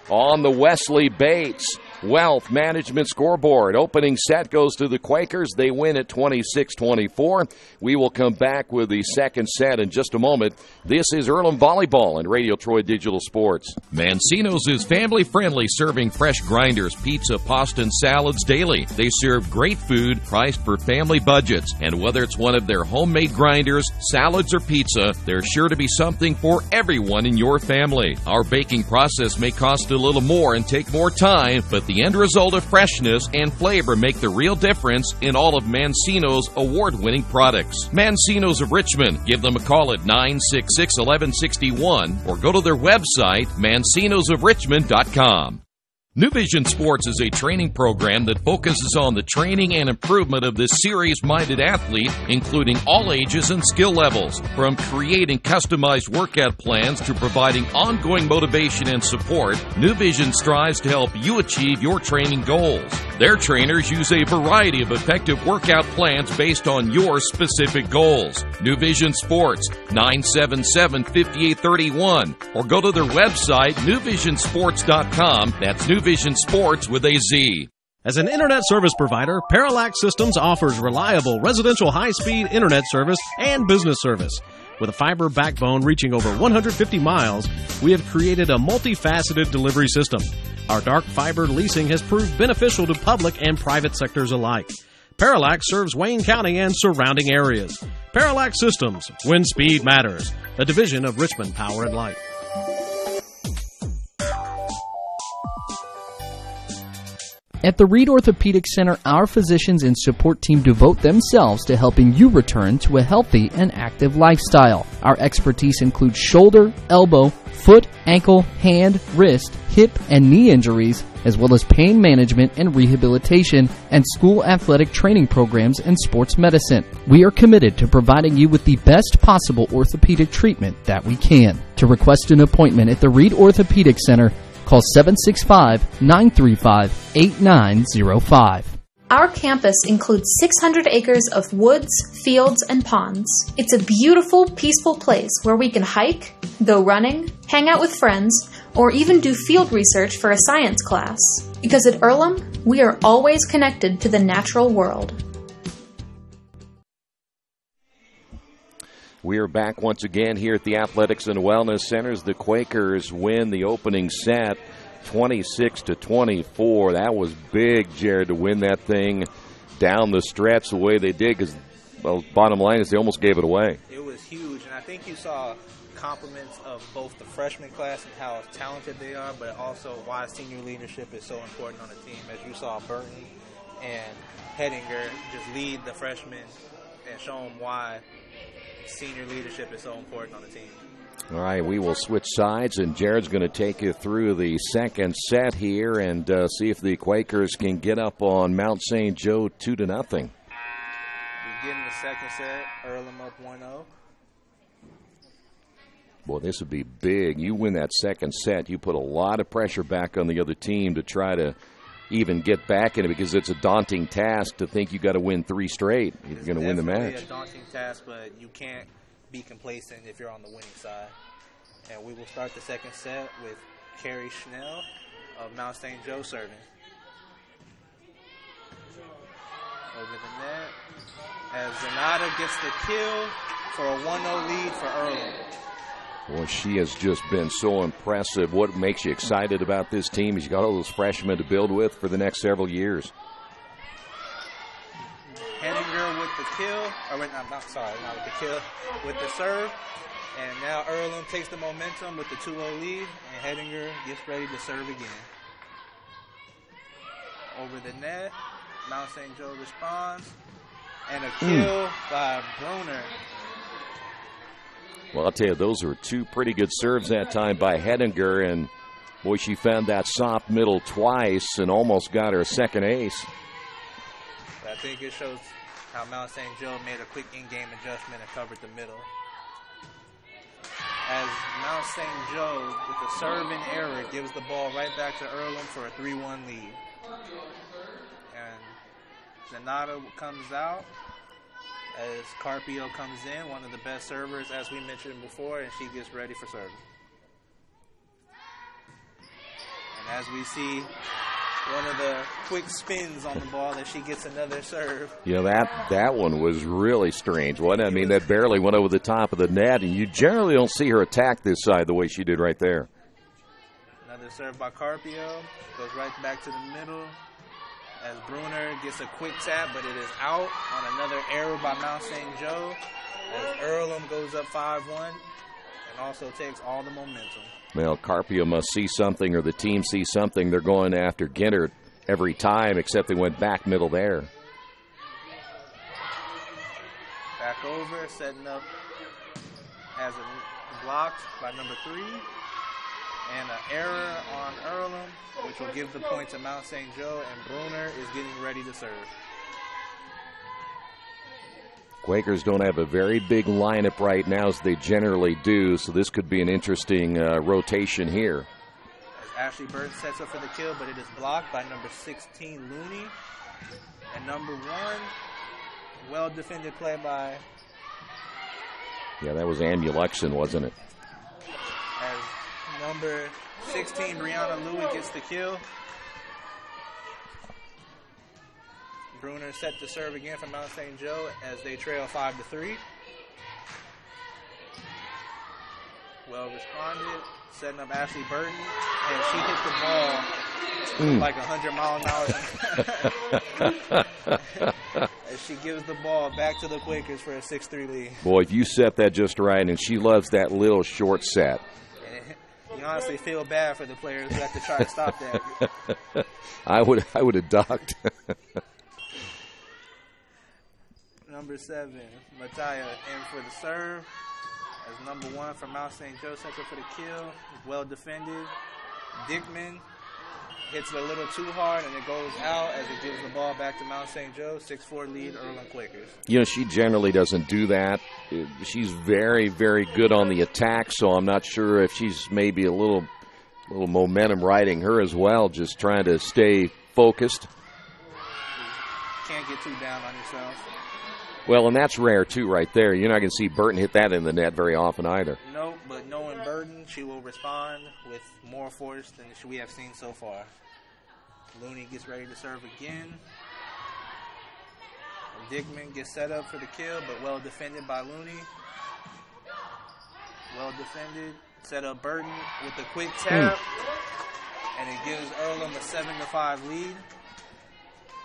On the Wesley Bates. Wealth Management scoreboard. Opening set goes to the Quakers. They win at 26-24. We will come back with the second set in just a moment. This is Earlham Volleyball and Radio Troy Digital Sports. Mancino's is family-friendly, serving fresh grinders, pizza, pasta, and salads daily. They serve great food priced for family budgets. And whether it's one of their homemade grinders, salads, or pizza, there's sure to be something for everyone in your family. Our baking process may cost a little more and take more time, but the end result of freshness and flavor make the real difference in all of Mancino's award-winning products. Mancino's of Richmond. Give them a call at 966-1161 or go to their website, mancinosofrichmond.com. New Vision Sports is a training program that focuses on the training and improvement of the serious-minded athlete, including all ages and skill levels. From creating customized workout plans to providing ongoing motivation and support, New Vision strives to help you achieve your training goals. Their trainers use a variety of effective workout plans based on your specific goals. New Vision Sports, 977-5831, or go to their website, newvisionsports.com. That's New Vision Sports with a Z. As an internet service provider, Parallax Systems offers reliable residential high-speed internet service and business service. With a fiber backbone reaching over 150 miles, we have created a multifaceted delivery system. Our dark fiber leasing has proved beneficial to public and private sectors alike. Parallax serves Wayne County and surrounding areas. Parallax Systems, when speed matters, a division of Richmond Power and Light. At the Reed Orthopedic Center, our physicians and support team devote themselves to helping you return to a healthy and active lifestyle. Our expertise includes shoulder, elbow, foot, ankle, hand, wrist, hip, and knee injuries, as well as pain management and rehabilitation, and school athletic training programs and sports medicine. We are committed to providing you with the best possible orthopedic treatment that we can. To request an appointment at the Reed Orthopedic Center, call 765-935-8905. Our campus includes 600 acres of woods, fields, and ponds. It's a beautiful, peaceful place where we can hike, go running, hang out with friends, or even do field research for a science class. Because at Earlham, we are always connected to the natural world. We are back once again here at the Athletics and Wellness Centers. The Quakers win the opening set 26-24. That was big, Jared, to win that thing down the stretch the way they did, because, well, bottom line is they almost gave it away. It was huge, and I think you saw compliments of both the freshman class and how talented they are, but also why senior leadership is so important on the team. As you saw Burton and Hedinger just lead the freshmen and show them why senior leadership is so important on the team. All right, we will switch sides, and Jared's going to take you through the second set here and see if the Quakers can get up on Mount St. Joe 2-0. We get in the second set, Earlham up 1-0. Boy, this would be big. You win that second set, you put a lot of pressure back on the other team to try to even get back in it, because it's a daunting task to think you got to win 3 straight if you're going to win the match. It's a daunting task, but you can't be complacent if you're on the winning side. And we will start the second set with Carrie Schnell of Mount St. Joe serving. Over the net as Zanata gets the kill for a 1-0 lead for Earlham. Well, she has just been so impressive. What makes you excited about this team is you got all those freshmen to build with for the next several years. Hedinger with the kill. Not with the kill. With the serve. And now Earlham takes the momentum with the 2-0 lead. And Hedinger gets ready to serve again. Over the net. Mount St. Joe responds. And a kill by Bruner. Well, I'll tell you, those were 2 pretty good serves that time by Hedinger, and boy, she found that soft middle twice and almost got her second ace. I think it shows how Mount St. Joe made a quick in-game adjustment and covered the middle. As Mount St. Joe, with the serve and error, gives the ball right back to Earlham for a 3-1 lead. And Zanata comes out as Carpio comes in, one of the best servers, as we mentioned before, and she gets ready for serving. And as we see one of the quick spins on the ball that she gets another serve. You know, that one was really strange, wasn't it? I mean, that barely went over the top of the net, and you generally don't see her attack this side the way she did right there. Another serve by Carpio. Goes right back to the middle as Bruner gets a quick tap, but it is out on another error by Mount St. Joe as Earlham goes up 5-1 and also takes all the momentum. Well, Carpio must see something, or the team sees something. They're going after Ginter every time, except they went back middle there. Back over, setting up as a blocked by number 3. And an error on Earlham, which will give the point to Mount St. Joe, and Bruner is getting ready to serve. Quakers don't have a very big lineup right now, as they generally do, so this could be an interesting rotation here. As Ashley Burton sets up for the kill, but it is blocked by number 16, Looney. And number 1, well-defended play by... Yeah, that was Amuluxin, wasn't it? As number 16, Brianna Louie, gets the kill. Bruner set to serve again for Mount St. Joe as they trail 5-3. Well responded, setting up Ashley Burton, and she hit the ball like 100 miles an hour. As she gives the ball back to the Quakers for a 6-3 lead. Boy, if you set that just right, and she loves that little short set. You honestly feel bad for the players who have to try to stop that. I would have ducked. Number 7, Mattia in for the serve. As number 1 from Mount St. Joe sets up for the kill. Well defended. Dickman hits it a little too hard, and it goes out as it gives the ball back to Mount St. Joe. 6-4 lead, Earlham Quakers. You know, she generally doesn't do that. She's very, very good on the attack, so I'm not sure if she's maybe a little momentum riding her as well, just trying to stay focused. Can't get too down on yourself. Well, and that's rare, too, right there. You're not going to see Burton hit that in the net very often either. No, but knowing Burton, she will respond with more force than we have seen so far. Looney gets ready to serve again. Dickman gets set up for the kill, but well defended by Looney. Well defended. Set up Burton with a quick tap. And it gives Earlham a 7-5 lead.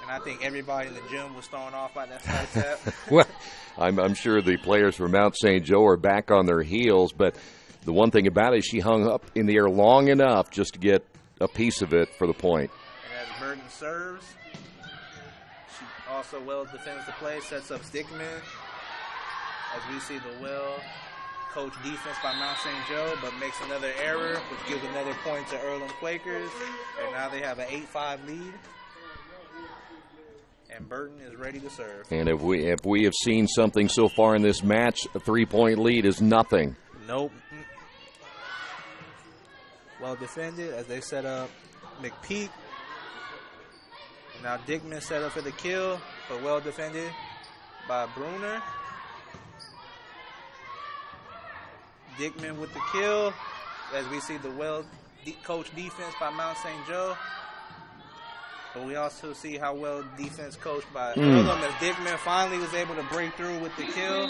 And I think everybody in the gym was thrown off by that side tap. Well, I'm sure the players from Mount St. Joe are back on their heels, but the one thing about it is she hung up in the air long enough just to get a piece of it for the point. And as Burton serves, she also well defends the play, sets up Stickman. As we see the well-coached defense by Mount St. Joe, but makes another error, which gives another point to Earlham Quakers. And now they have an 8-5 lead. And Burton is ready to serve. And if we have seen something so far in this match, a 3-point lead is nothing. Nope. Well defended as they set up McPeak. And now Dickman set up for the kill, but well defended by Bruner. Dickman with the kill as we see the well-coached defense by Mount St. Joe. But we also see how well defense coached by Earlham as Dickman finally was able to break through with the kill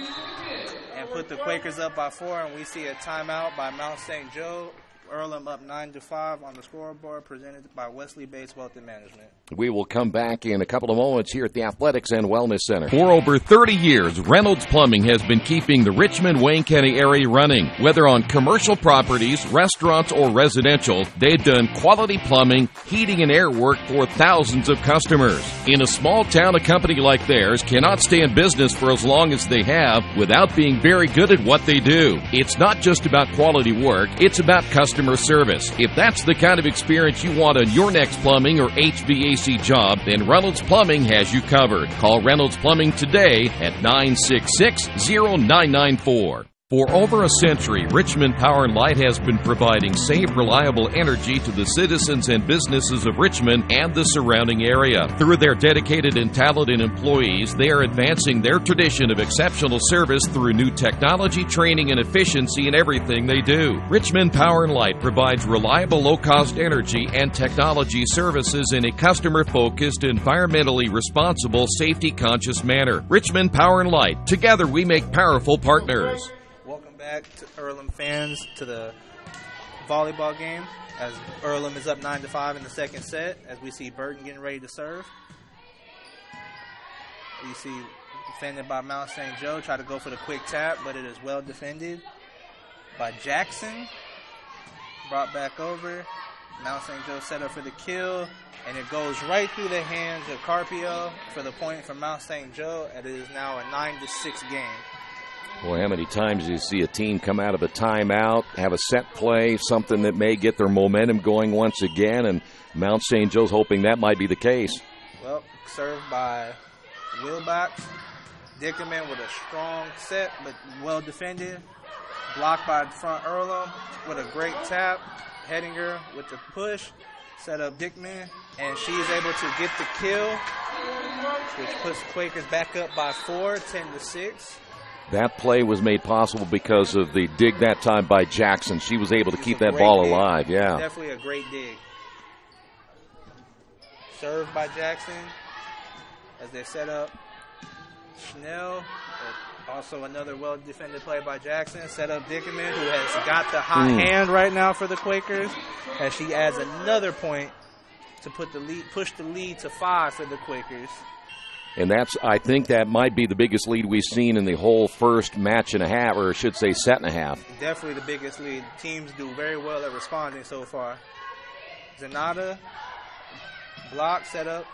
and put the Quakers up by 4. And we see a timeout by Mount St. Joe. Earlham up 9-5 on the scoreboard, presented by Wesley Bates Wealth and Management. We will come back in a couple of moments here at the Athletics and Wellness Center. For over 30 years, Reynolds Plumbing has been keeping the Richmond-Wayne County area running. Whether on commercial properties, restaurants, or residential, they've done quality plumbing, heating, and air work for thousands of customers. In a small town, a company like theirs cannot stay in business for as long as they have without being very good at what they do. It's not just about quality work, it's about customer service. If that's the kind of experience you want on your next plumbing or HVAC job, then Reynolds Plumbing has you covered. Call Reynolds Plumbing today at 966-0994. For over a century, Richmond Power & Light has been providing safe, reliable energy to the citizens and businesses of Richmond and the surrounding area. Through their dedicated and talented employees, they are advancing their tradition of exceptional service through new technology, training, and efficiency in everything they do. Richmond Power & Light provides reliable, low-cost energy and technology services in a customer-focused, environmentally responsible, safety-conscious manner. Richmond Power & Light. Together we make powerful partners. Back to Earlham fans to the volleyball game as Earlham is up 9-5 in the second set as we see Burton getting ready to serve. You see defended by Mount St. Joe, try to go for the quick tap, but it is well defended by Jackson. Brought back over. Mount St. Joe set up for the kill, and it goes right through the hands of Carpio for the point from Mount St. Joe, and it is now a 9-6 game. Boy, how many times do you see a team come out of a timeout, have a set play, something that may get their momentum going once again, and Mount St. Joe's hoping that might be the case. Well, served by Wilbach. Dickerman with a strong set, but well defended. Blocked by front Earlham with a great tap. Hedinger with the push. Set up Dickman, and she is able to get the kill, which puts Quakers back up by 4, 10-6. That play was made possible because of the dig that time by Jackson. She was able to keep that ball alive. Yeah, definitely a great dig. Served by Jackson as they set up Schnell. Also another well-defended play by Jackson. Set up Dickerman, who has got the hot hand right now for the Quakers, as she adds another point to put the lead, push the lead to 5 for the Quakers. And I think that might be the biggest lead we've seen in the whole first match and a half, or I should say set and a half. Definitely the biggest lead. Teams do very well at responding so far. Zanata, block set up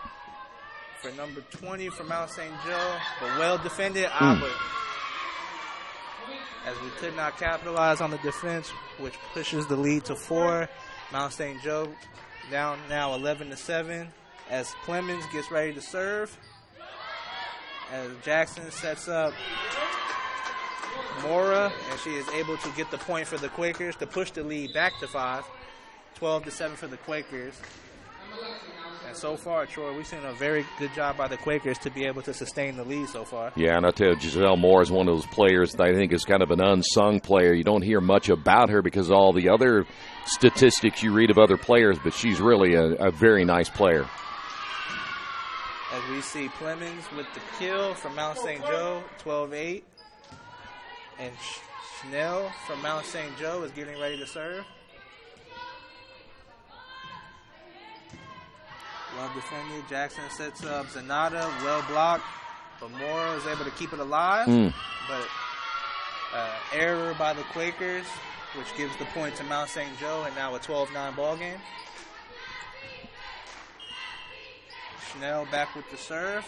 for number 20 for Mount St. Joe, but well defended. But as we could not capitalize on the defense, which pushes the lead to 4. Mount St. Joe down now 11-7 as Clemens gets ready to serve. As Jackson sets up Mora, and she is able to get the point for the Quakers to push the lead back to 5. 12-7 for the Quakers. And so far, Troy, we've seen a very good job by the Quakers to be able to sustain the lead so far. Yeah, and I tell you, Giselle Moore is one of those players that I think is kind of an unsung player. You don't hear much about her because of all the other statistics you read of other players, but she's really a very nice player. As we see Clemens with the kill from Mount St. Joe, 12-8. And Schnell from Mount St. Joe is getting ready to serve. Well defended. Jackson sets up Zanata, well blocked. But Mora is able to keep it alive. But error by the Quakers, which gives the point to Mount St. Joe, and now a 12-9 ball game. Schnell back with the serve.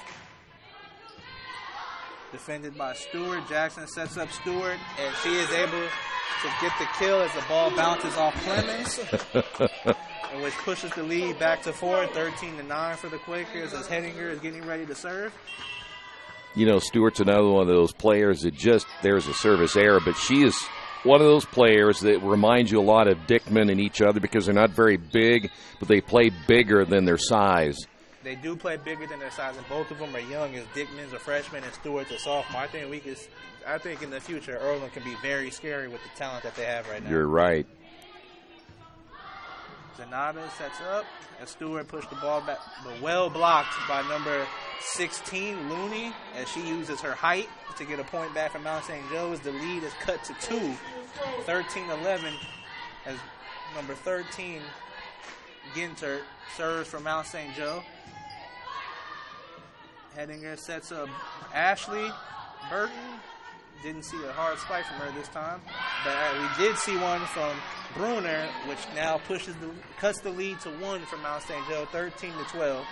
Defended by Stewart. Jackson sets up Stewart, and she is able to get the kill as the ball bounces off Clemens, and which pushes the lead back to 4, 13-9 for the Quakers as Hedinger is getting ready to serve. You know, Stewart's another one of those players that there's a service error, but she is one of those players that reminds you a lot of Dickman and each other because they're not very big, but they play bigger than their size. They do play bigger than their size, and both of them are young, as Dickman's a freshman and Stewart's a sophomore. I think in the future, Earlham can be very scary with the talent that they have right now. You're right. Zanata sets up, and Stewart pushed the ball back, but well blocked by number 16, Looney, as she uses her height to get a point back from Mount St. Joe. As the lead is cut to 2, 13-11, as number 13, Gintert, serves for Mount St. Joe. Hedinger sets up Ashley Burton. Didn't see a hard spike from her this time, but we did see one from Bruner, which now cuts the lead to 1 for Mount St. Joe, 13-12.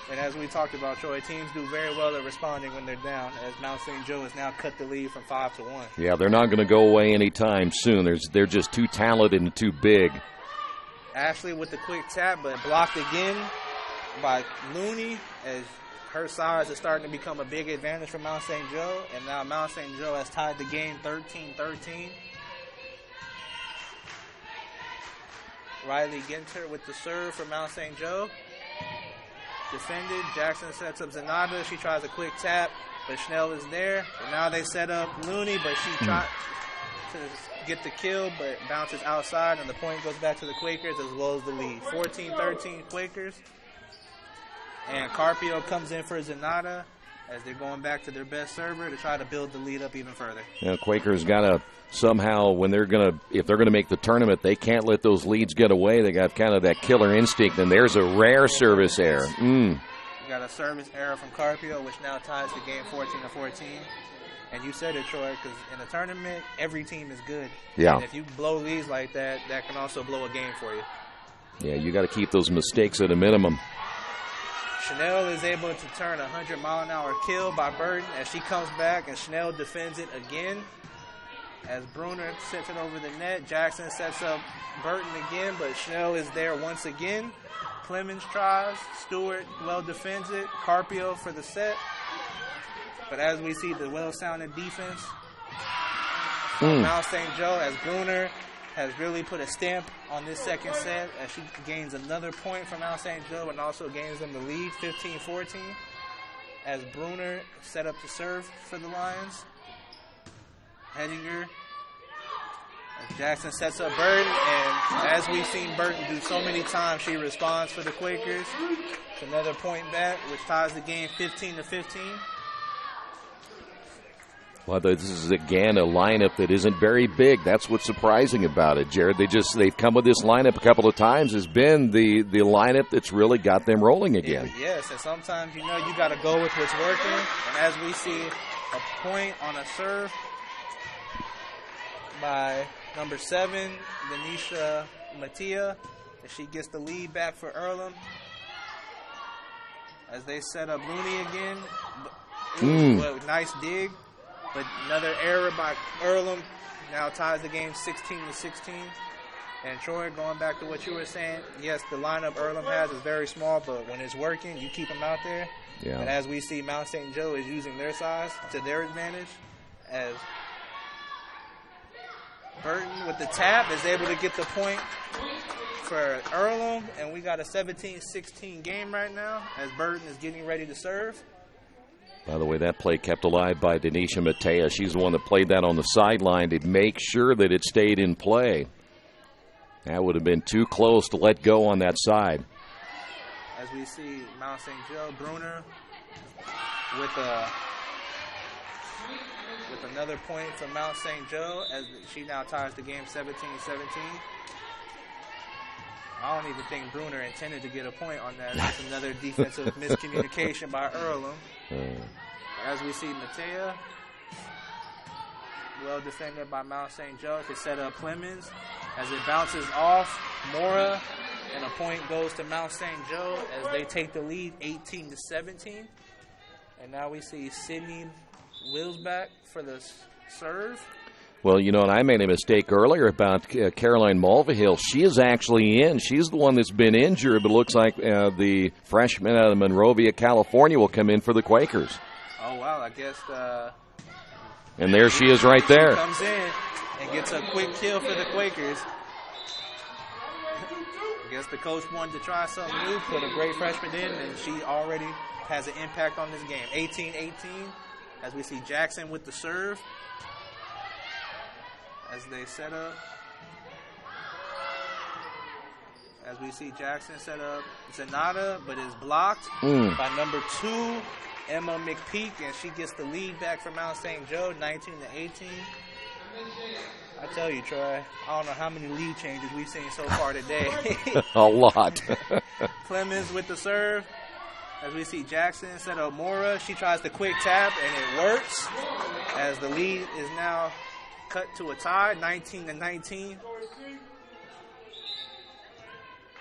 And as we talked about, Troy, teams do very well at responding when they're down, as Mount St. Joe has now cut the lead from 5-1. Yeah, they're not going to go away anytime soon. They're just too talented and too big. Ashley with the quick tap, but blocked again by Looney, as her size is starting to become a big advantage for Mount St. Joe, and now Mount St. Joe has tied the game 13-13. Riley Ginter with the serve for Mount St. Joe. Defended. Jackson sets up Zanata. She tries a quick tap, but Schnell is there. And now they set up Looney, but she tried to get the kill, but bounces outside, and the point goes back to the Quakers as well as the lead. 14-13 Quakers. And Carpio comes in for Zanata as they're going back to their best server to try to build the lead up even further. Yeah, Quakers got to somehow, if they're gonna make the tournament, they can't let those leads get away. They got kind of that killer instinct, and there's a rare service error. We got a service error from Carpio, which now ties the game 14-14. And you said it, Troy, because in a tournament, every team is good. Yeah. And if you blow leads like that, that can also blow a game for you. Yeah, you got to keep those mistakes at a minimum. Chanel is able to turn a 100-mile-an-hour kill by Burton as she comes back, and Chanel defends it again. As Bruner sets it over the net, Jackson sets up Burton again, but Chanel is there once again. Clemens tries, Stewart well defends it, Carpio for the set. But as we see the well-sounded defense from Mount St. Joe, as Bruner has really put a stamp on this second set as she gains another point from Mount St. Joe and also gains them the lead 15-14 as Bruner set up to serve for the Lions. Hedinger. As Jackson sets up Burton, and as we've seen Burton do so many times, she responds for the Quakers. It's another point back, which ties the game 15-15. Well, this is, again, a lineup that isn't very big. That's what's surprising about it, Jared. They've come with this lineup a couple of times. Has been the lineup that's really got them rolling again. Yes, and sometimes, you got to go with what's working. And as we see a point on a serve by number 7, Denisha Mattia, as she gets the lead back for Earlham. As they set up Looney again. Nice dig. But another error by Earlham now ties the game 16-16. And Troy, going back to what you were saying, yes, the lineup Earlham has is very small, but when it's working, you keep them out there. Yeah. And as we see, Mount St. Joe is using their size to their advantage. As Burton with the tap is able to get the point for Earlham, and we got a 17-16 game right now as Burton is getting ready to serve. By the way, that play kept alive by Denisha Mattea. She's the one that played that on the sideline to make sure that it stayed in play. That would have been too close to let go on that side. As we see Mount St. Joe, Bruner with another point from Mount St. Joe as she now ties the game 17-17. I don't even think Bruner intended to get a point on that. That's another defensive miscommunication by Earlham. As we see Mattea, well defended by Mount St. Joe to set up Clemens. As it bounces off Mora, and a point goes to Mount St. Joe as they take the lead 18-17. And now we see Sydney Wilsback for the serve. Well, and I made a mistake earlier about Caroline Mulvihill. She is actually in. She's the one that's been injured, but it looks like the freshman out of Monrovia, California, will come in for the Quakers. Oh, wow, I guess. And there she is right there. She comes in and gets a quick kill for the Quakers. I guess the coach wanted to try something new, put a great freshman in, and she already has an impact on this game. 18-18, as we see Jackson with the serve. As they set up, as we see Jackson set up Zanata, but is blocked by number 2, Emma McPeak, and she gets the lead back for Mount St. Joe, 19-18. I tell you, Troy, I don't know how many lead changes we've seen so far today. A lot. Clemens with the serve. As we see Jackson set up Mora, she tries the quick tap, and it works. As the lead is now cut to a tie, 19-19.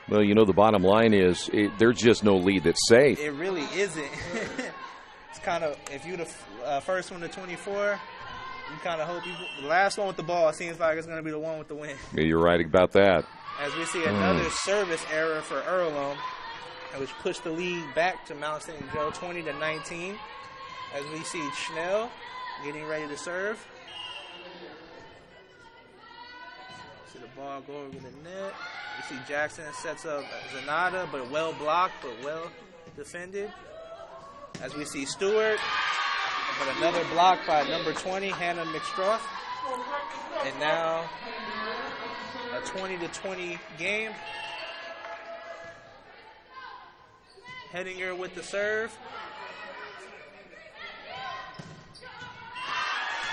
Well, the bottom line is there's just no lead that's safe. It really isn't. It's kind of, if you're the first one to 24, you kind of hope the last one with the ball seems like it's going to be the one with the win. Yeah, you're right about that. As we see another service error for Earlham. which pushed the lead back to Mount St. Joe 20-19. As we see Schnell getting ready to serve. See the ball go over the net. We see Jackson sets up Zanata, but well blocked, but well defended. As we see Stewart, but another block by number 20, Hannah McStroth. And now a 20-20 game. Hedinger with the serve.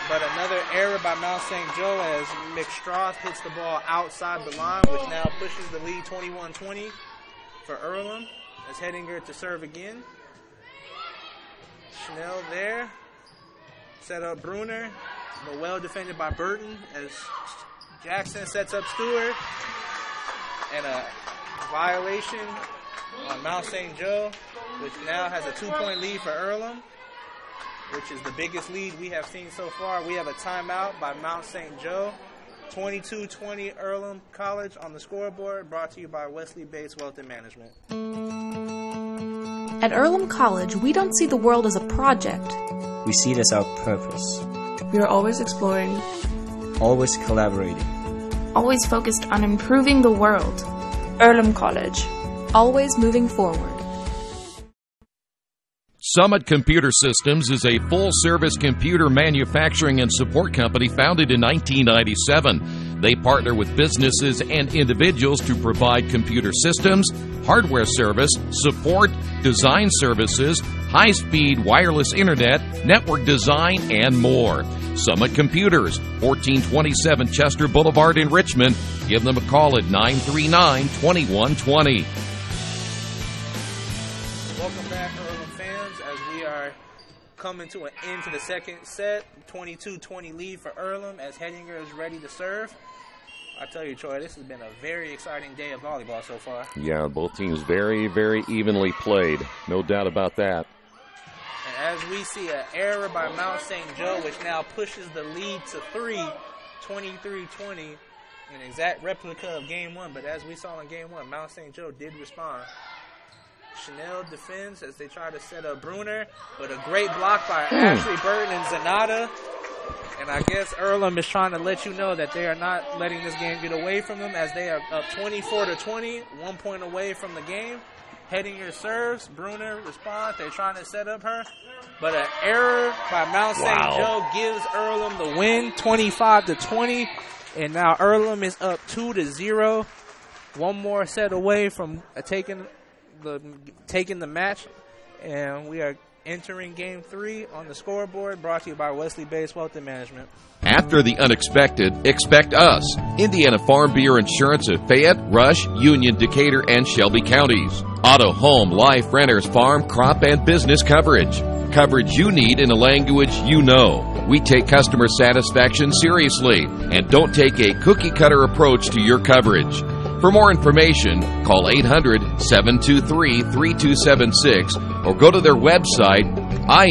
But another error by Mount St. Joe as McStroth hits the ball outside the line, which now pushes the lead 21-20 for Earlham. As Hedinger to serve again. Schnell there. Set up Bruner, but well defended by Burton as Jackson sets up Stewart. And a violation on Mount St. Joe, which now has a 2-point lead for Earlham, which is the biggest lead we have seen so far. We have a timeout by Mount St. Joe. 22-20 Earlham College on the scoreboard, brought to you by Wesley Bates Wealth and Management. At Earlham College, we don't see the world as a project. We see it as our purpose. We are always exploring, Always collaborating. always focused on improving the world. Earlham College, always moving forward. Summit Computer Systems is a full-service computer manufacturing and support company founded in 1997. They partner with businesses and individuals to provide computer systems, hardware service, support, design services, high-speed wireless internet, network design, and more. Summit Computers, 1427 Chester Boulevard in Richmond. Give them a call at 939-2120. Welcome back, Earlham fans, as we are coming to an end to the second set. 22-20 lead for Earlham as Hedinger is ready to serve. I tell you, Troy, this has been a very exciting day of volleyball so far. Yeah, both teams very, very evenly played. No doubt about that. And as we see an error by Mount St. Joe, which now pushes the lead to 3, 23-20, an exact replica of Game 1. But as we saw in Game 1, Mount St. Joe did respond. Chanel defends as they try to set up Bruner, but a great block by Ashley Burton and Zanata. And I guess Earlham is trying to let you know that they are not letting this game get away from them as they are up 24-20, 1 point away from the game. Hedinger serves, Bruner responds, they're trying to set up her. But an error by Mount St. Joe gives Earlham the win, 25-20. And now Earlham is up 2-0. One more set away from taking the match, and we are entering Game 3 on the scoreboard, brought to you by Wesley Bates Wealth and Management. After the unexpected, expect us. Indiana Farm Bureau Insurance of Fayette, Rush, Union, Decatur, and Shelby counties. Auto, home, life, renters, farm, crop, and business coverage. Coverage you need in a language you know. We take customer satisfaction seriously and don't take a cookie-cutter approach to your coverage. For more information, call 800-723-3276 or go to their website,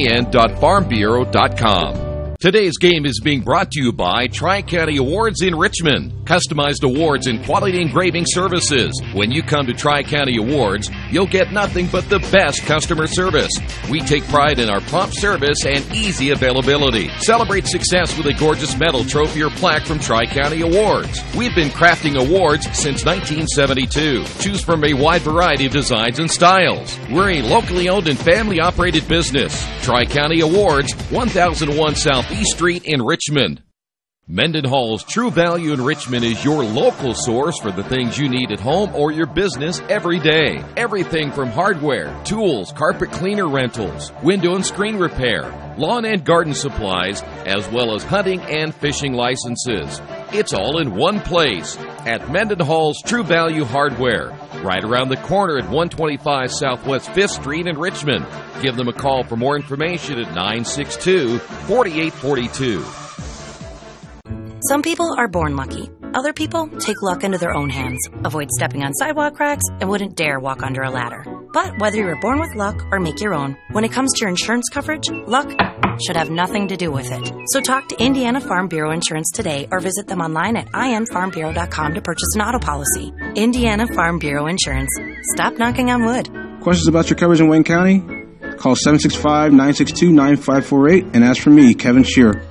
in.farmbureau.com. Today's game is being brought to you by Tri-County Awards in Richmond. Customized awards and quality engraving services. When you come to Tri-County Awards, you'll get nothing but the best customer service. We take pride in our prompt service and easy availability. Celebrate success with a gorgeous medal, trophy, or plaque from Tri-County Awards. We've been crafting awards since 1972. Choose from a wide variety of designs and styles. We're a locally owned and family-operated business. Tri-County Awards, 1001 South East Street in Richmond. Mendenhall's True Value in Richmond is your local source for the things you need at home or your business every day. Everything from hardware, tools, carpet cleaner rentals, window and screen repair, lawn and garden supplies, as well as hunting and fishing licenses. It's all in one place at Mendenhall's True Value Hardware, right around the corner at 125 Southwest 5th Street in Richmond. Give them a call for more information at 962-4842. Some people are born lucky. Other people take luck into their own hands, avoid stepping on sidewalk cracks, and wouldn't dare walk under a ladder. But whether you're born with luck or make your own, when it comes to your insurance coverage, luck should have nothing to do with it. So talk to Indiana Farm Bureau Insurance today or visit them online at infarmbureau.com to purchase an auto policy. Indiana Farm Bureau Insurance. Stop knocking on wood. Questions about your coverage in Wayne County? Call 765-962-9548 and ask for me, Kevin Shearer.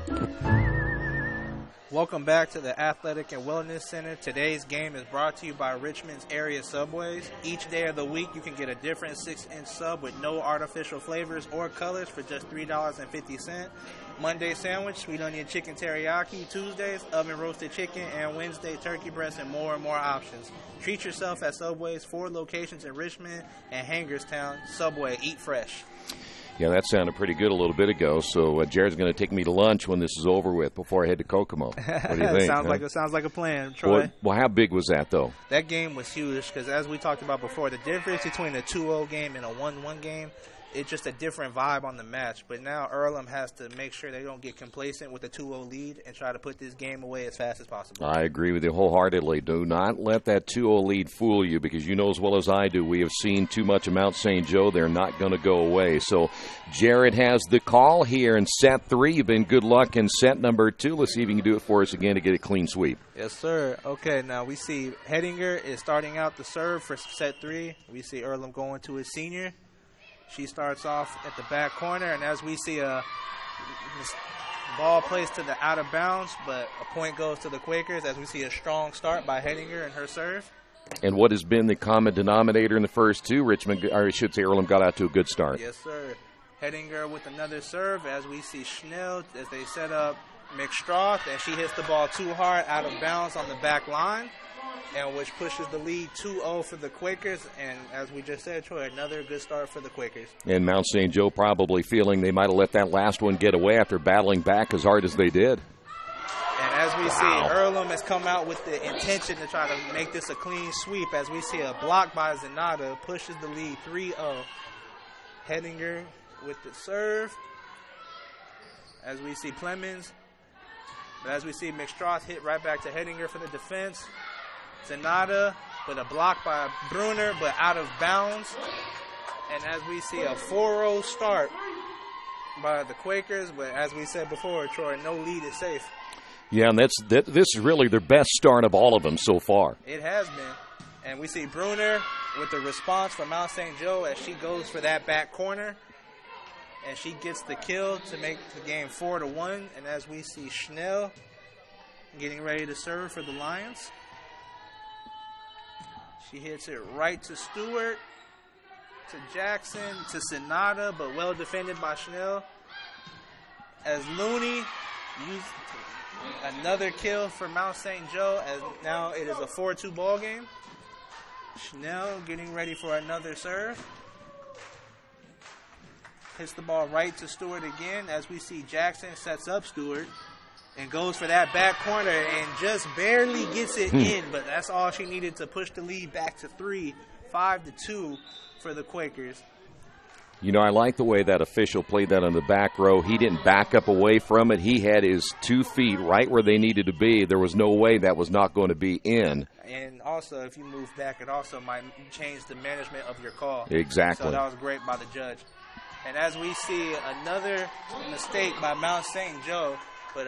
Welcome back to the Athletic and Wellness Center. Today's game is brought to you by Richmond's area Subways. Each day of the week, you can get a different 6-inch sub with no artificial flavors or colors for just $3.50. Monday sandwich, sweet onion chicken teriyaki. Tuesdays, oven roasted chicken. And Wednesday, turkey breast and more options. Treat yourself at Subway's 4 locations in Richmond and Hagerstown. Subway, eat fresh. Yeah, that sounded pretty good a little bit ago. So Jared's going to take me to lunch when this is over with before I head to Kokomo. What do you think? Sounds like a plan, Troy. Well, how big was that, though? That game was huge because, as we talked about before, the difference between a 2-0 game and a 1-1 game, it's just a different vibe on the match. But now Earlham has to make sure they don't get complacent with a 2-0 lead and try to put this game away as fast as possible. I agree with you wholeheartedly. Do not let that 2-0 lead fool you, because you know as well as I do, we have seen too much of Mount St. Joe. They're not going to go away. So Jared has the call here in set 3. You've been good luck in set number 2. Let's see if you can do it for us again to get a clean sweep. Yes, sir. Okay, now we see Hedinger is starting out the serve for set 3. We see Earlham going to his senior. She starts off at the back corner, and as we see a ball placed to the out of bounds, but a point goes to the Quakers as we see a strong start by Hedinger and her serve. And what has been the common denominator in the first 2? Richmond, or I should say Earlham, got out to a good start. Yes, sir. Hedinger with another serve as we see Schnell as they set up McStroth, and she hits the ball too hard out of bounds on the back line, and which pushes the lead 2-0 for the Quakers. And as we just said, Troy, another good start for the Quakers. And Mount St. Joe probably feeling they might have let that last one get away after battling back as hard as they did. And as we see, Earlham has come out with the intention to try to make this a clean sweep. As we see a block by Zenata pushes the lead 3-0. Hedinger with the serve. As we see Clemens. But as we see McStroth hit right back to Hedinger for the defense. Zenata with a block by Bruner, but out of bounds. And as we see a 4-0 start by the Quakers, but as we said before, Troy, no lead is safe. Yeah, and this is really their best start of all of them so far. It has been. And we see Bruner with the response from Mount St. Joe as she goes for that back corner. And she gets the kill to make the game 4-1. And as we see Schnell getting ready to serve for the Lions. She hits it right to Stewart, to Jackson, to Sonata, but well defended by Schnell. As Looney used another kill for Mount St. Joe, as now it is a 4-2 ball game. Schnell getting ready for another serve. Hits the ball right to Stewart again, as we see Jackson sets up Stewart and goes for that back corner and just barely gets it in, but that's all she needed to push the lead back to 3, 5-2 for the Quakers. You know, I like the way that official played that on the back row. He didn't back up away from it. He had his 2 feet right where they needed to be. There was no way that was not going to be in. And also, if you move back, it also might change the management of your call. Exactly. So that was great by the judge. And as we see another mistake by Mount St. Joe, but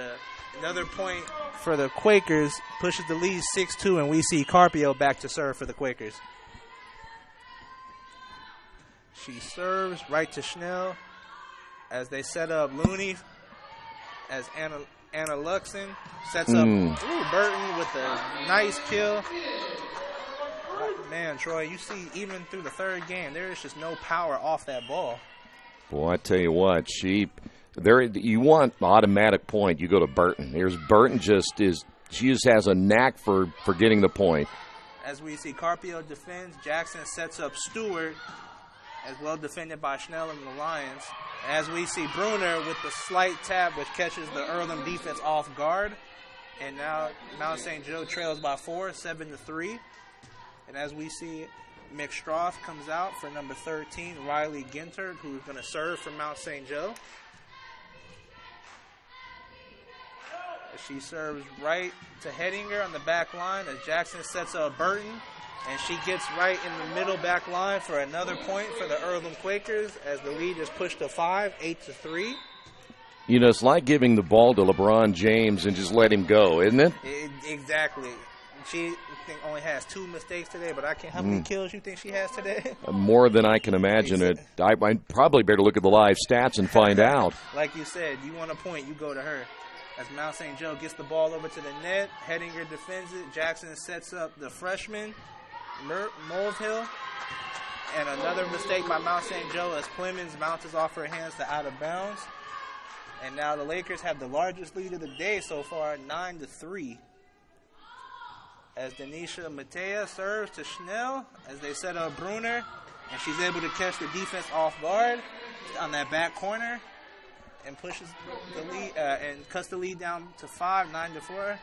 another point for the Quakers pushes the lead 6-2, and we see Carpio back to serve for the Quakers. She serves right to Schnell as they set up Looney, as Anna Luxon sets up Burton with a nice kill. Man, Troy, you see even through the third game, there is just no power off that ball. Boy, I tell you what, you want automatic point, you go to Burton. Here's Burton she just has a knack for getting the point. As we see Carpio defends, Jackson sets up Stewart, as well defended by Schnell and the Lions. As we see Bruner with the slight tap, which catches the Earlham defense off guard. And now Mount St. Joe trails by 4, 7-3. And as we see McStroth comes out for number 13, Riley Gintert, who's going to serve for Mount St. Joe. She serves right to Hedinger on the back line as Jackson sets up Burton. And she gets right in the middle back line for another point for the Earlham Quakers as the lead is pushed to 5, 8-3. You know, it's like giving the ball to LeBron James and just let him go, isn't it? Exactly. she only has 2 mistakes today, but I can't. How many kills you think she has today? More than I can imagine. I probably better look at the live stats and find out. Like you said, you want a point, you go to her. As Mount St. Joe gets the ball over to the net, Hedinger defends it. Jackson sets up the freshman, Mulvihill. And another mistake by Mount St. Joe as Clemens bounces off her hands to out of bounds. And now the Lakers have the largest lead of the day so far, 9-3. As Denisha Matea serves to Schnell as they set up Bruner. And she's able to catch the defense off guard on that back corner. And pushes the lead and cuts the lead down to 5, 9-4.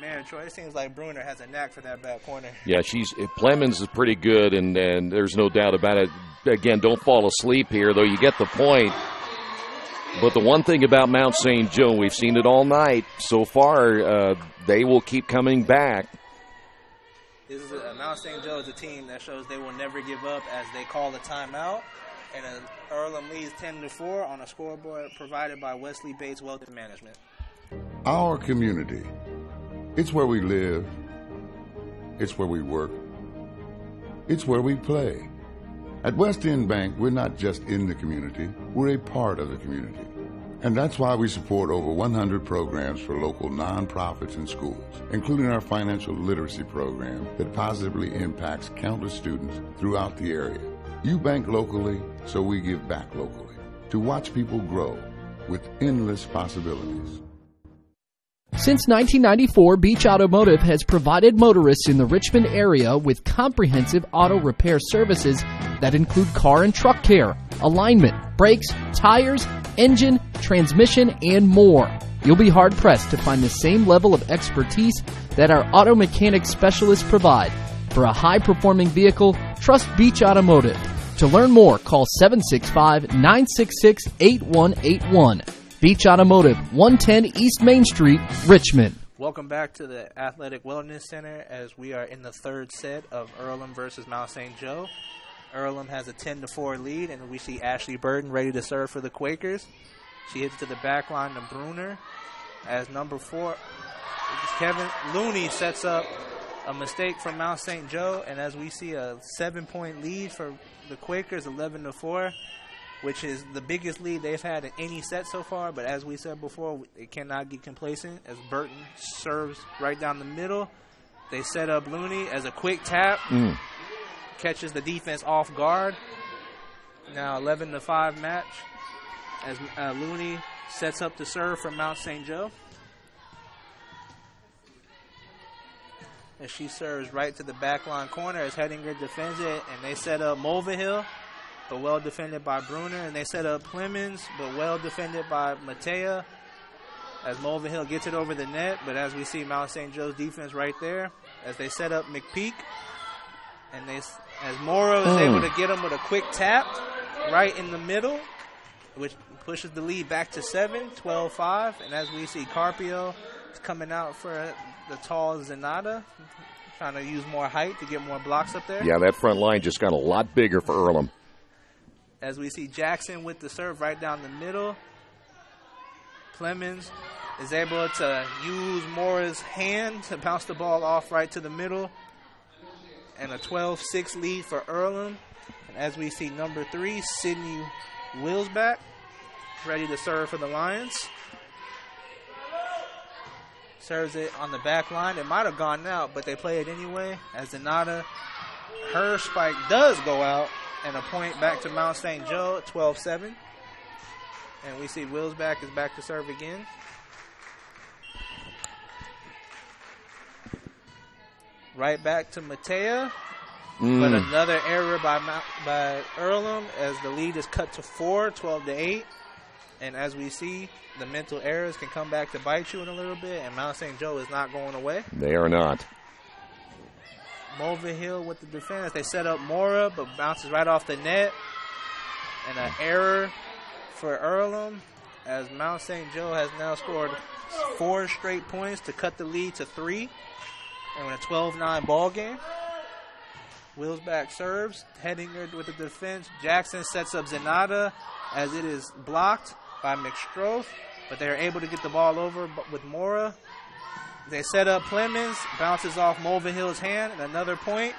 Man, Troy, it seems like Bruner has a knack for that back corner. Yeah, Clemens is pretty good, and there's no doubt about it. Again, don't fall asleep here, though. You get the point. But the one thing about Mount St. Joe, we've seen it all night so far, they will keep coming back. Mount St. Joe is a team that shows they will never give up as they call a timeout. And Earlham leads 10-4 on a scoreboard provided by Wesley Bates Wealth Management. Our community. It's where we live. It's where we work. It's where we play. At West End Bank, we're not just in the community, we're a part of the community. And that's why we support over 100 programs for local nonprofits and schools, including our financial literacy program that positively impacts countless students throughout the area. You bank locally, so we give back locally to watch people grow with endless possibilities. Since 1994, Beach Automotive has provided motorists in the Richmond area with comprehensive auto repair services that include car and truck care, alignment, brakes, tires, engine, transmission, and more. You'll be hard-pressed to find the same level of expertise that our auto mechanic specialists provide. For a high-performing vehicle, trust Beach Automotive. To learn more, call 765-966-8181. Beach Automotive, 110 East Main Street, Richmond. Welcome back to the Athletic Wellness Center as we are in the third set of Earlham versus Mount St. Joe. Earlham has a 10-4 lead, and we see Ashley Burton ready to serve for the Quakers. She hits to the back line to Bruner as number 4. Kevin Looney sets up a mistake from Mount St. Joe, and as we see a 7-point lead for the Quakers, 11-4. Which is the biggest lead they've had in any set so far. But as we said before, they cannot get complacent as Burton serves right down the middle. They set up Looney as a quick tap. Catches the defense off guard. Now 11-5 match as Looney sets up to serve for Mount St. Joe. As she serves right to the backline corner as Hedinger defends it. And they set up Mulvihill, but well defended by Bruner. And they set up Clemens, but well defended by Matea as Mulvihill gets it over the net. But as we see Mount St. Joe's defense right there as they set up McPeak. And as Morrow is able to get him with a quick tap right in the middle, which pushes the lead back to 7, 12-5. And as we see Carpio is coming out for the tall Zenata, trying to use more height to get more blocks up there. Yeah, that front line just got a lot bigger for Earlham. As we see Jackson with the serve right down the middle. Clemens is able to use Mora's hand to bounce the ball off right to the middle. And a 12-6 lead for Earlham. And as we see number 3, Sydney Wilsback, ready to serve for the Lions. Serves it on the back line. It might have gone out, but they play it anyway. As Zenata, her spike does go out. And a point back to Mount St. Joe, 12-7. And we see Wilsback is back to serve again. Right back to Matea. But another error by Earlham as the lead is cut to 4, 12-8. And as we see, the mental errors can come back to bite you in a little bit. And Mount St. Joe is not going away. They are not. Mulvihill with the defense. They set up Mora, but bounces right off the net. And an error for Earlham as Mount St. Joe has now scored 4 straight points to cut the lead to 3. And in a 12-9 ball game. Wilsback serves. Hedinger with the defense. Jackson sets up Zenata as it is blocked by McStroth. But they are able to get the ball over with Mora. They set up Clemens, bounces off Mulva Hill's hand, and another point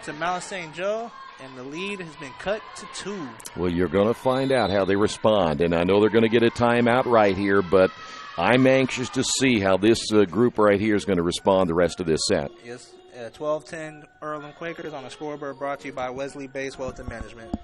to Mount St. Joe, and the lead has been cut to 2. Well, you're going to find out how they respond, and I know they're going to get a timeout right here, but I'm anxious to see how this group right here is going to respond the rest of this set. Yes, 12-10 Earlham Quakers on the scoreboard, brought to you by Wesley Base Wealth and Management.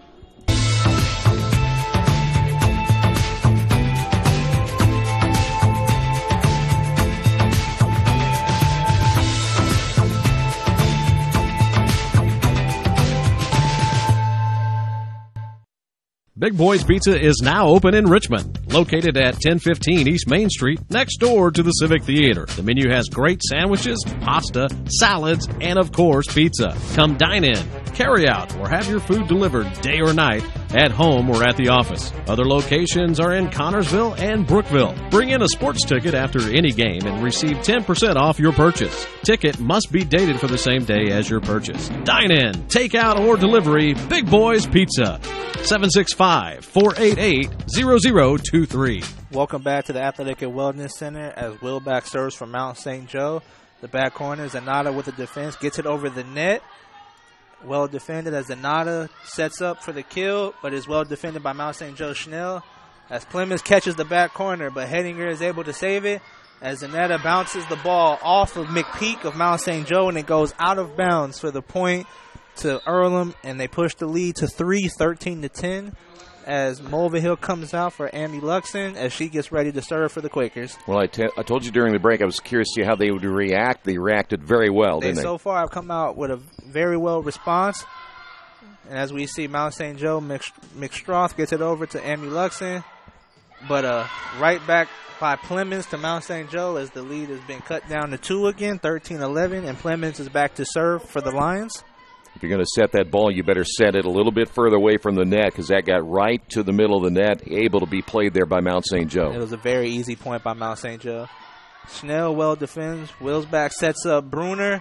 Big Boys Pizza is now open in Richmond, located at 1015 East Main Street, next door to the Civic Theater. The menu has great sandwiches, pasta, salads, and of course, pizza. Come dine in, carry out, or have your food delivered day or night, at home or at the office. Other locations are in Connorsville and Brookville. Bring in a sports ticket after any game and receive 10% off your purchase. Ticket must be dated for the same day as your purchase. Dine in, take out, or delivery, Big Boys Pizza. 765-488-0023. Welcome back to the Athletic and Wellness Center as Wilback serves for Mount St. Joe. The back corner is Zanata with the defense, gets it over the net. Well defended as Zanata sets up for the kill, but is well defended by Mount St. Joe Schnell. As Clemens catches the back corner, but Hedinger is able to save it. As Zanetta bounces the ball off of McPeak of Mount St. Joe, and it goes out of bounds for the point to Earlham, and they push the lead to 3, 13-10. As Mulva Hill comes out for Amy Luxon as she gets ready to serve for the Quakers. Well, I told you during the break I was curious to see how they would react. They reacted very well, didn't they? So far have come out with a very well response. And as we see, Mount St. Joe, McStroth gets it over to Amy Luxon. But right back by Clemens to Mount St. Joe as the lead has been cut down to 2 again, 13-11. And Clemens is back to serve for the Lions. If you're going to set that ball, you better set it a little bit further away from the net because that got right to the middle of the net, able to be played there by Mount St. Joe. It was a very easy point by Mount St. Joe. Schnell well defends. Wilsback sets up Bruner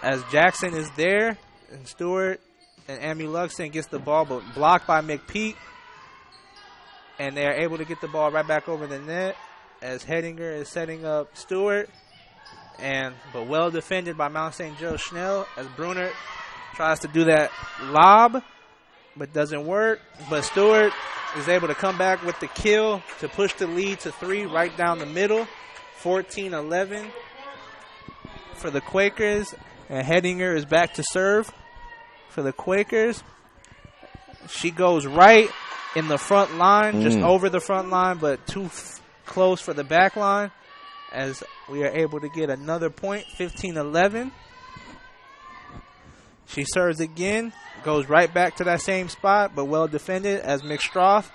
as Jackson is there. And Stewart and Amy Luxon gets the ball, but blocked by McPeak. And they are able to get the ball right back over the net as Hedinger is setting up Stewart. But well defended by Mount St. Joe Schnell as Bruner tries to do that lob, but doesn't work. But Stewart is able to come back with the kill to push the lead to 3 right down the middle, 14-11 for the Quakers. And Hedinger is back to serve for the Quakers. She goes right in the front line, just over the front line, but too close for the back line as we are able to get another point, 15-11. She serves again, goes right back to that same spot, but well defended as McStroth. I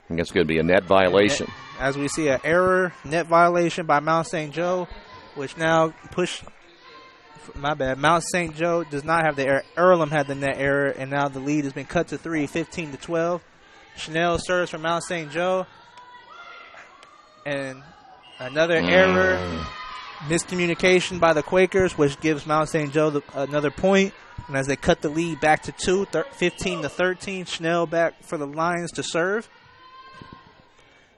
think it's going to be a net violation. As we see an error, net violation by Mount St. Joe, which now Mount St. Joe does not have the error. Earlham had the net error, and now the lead has been cut to 3, 15-12. Chanel serves for Mount St. Joe. And another error. Miscommunication by the Quakers, which gives Mount St. Joe another point. And as they cut the lead back to 2, 15-13, Schnell back for the Lions to serve.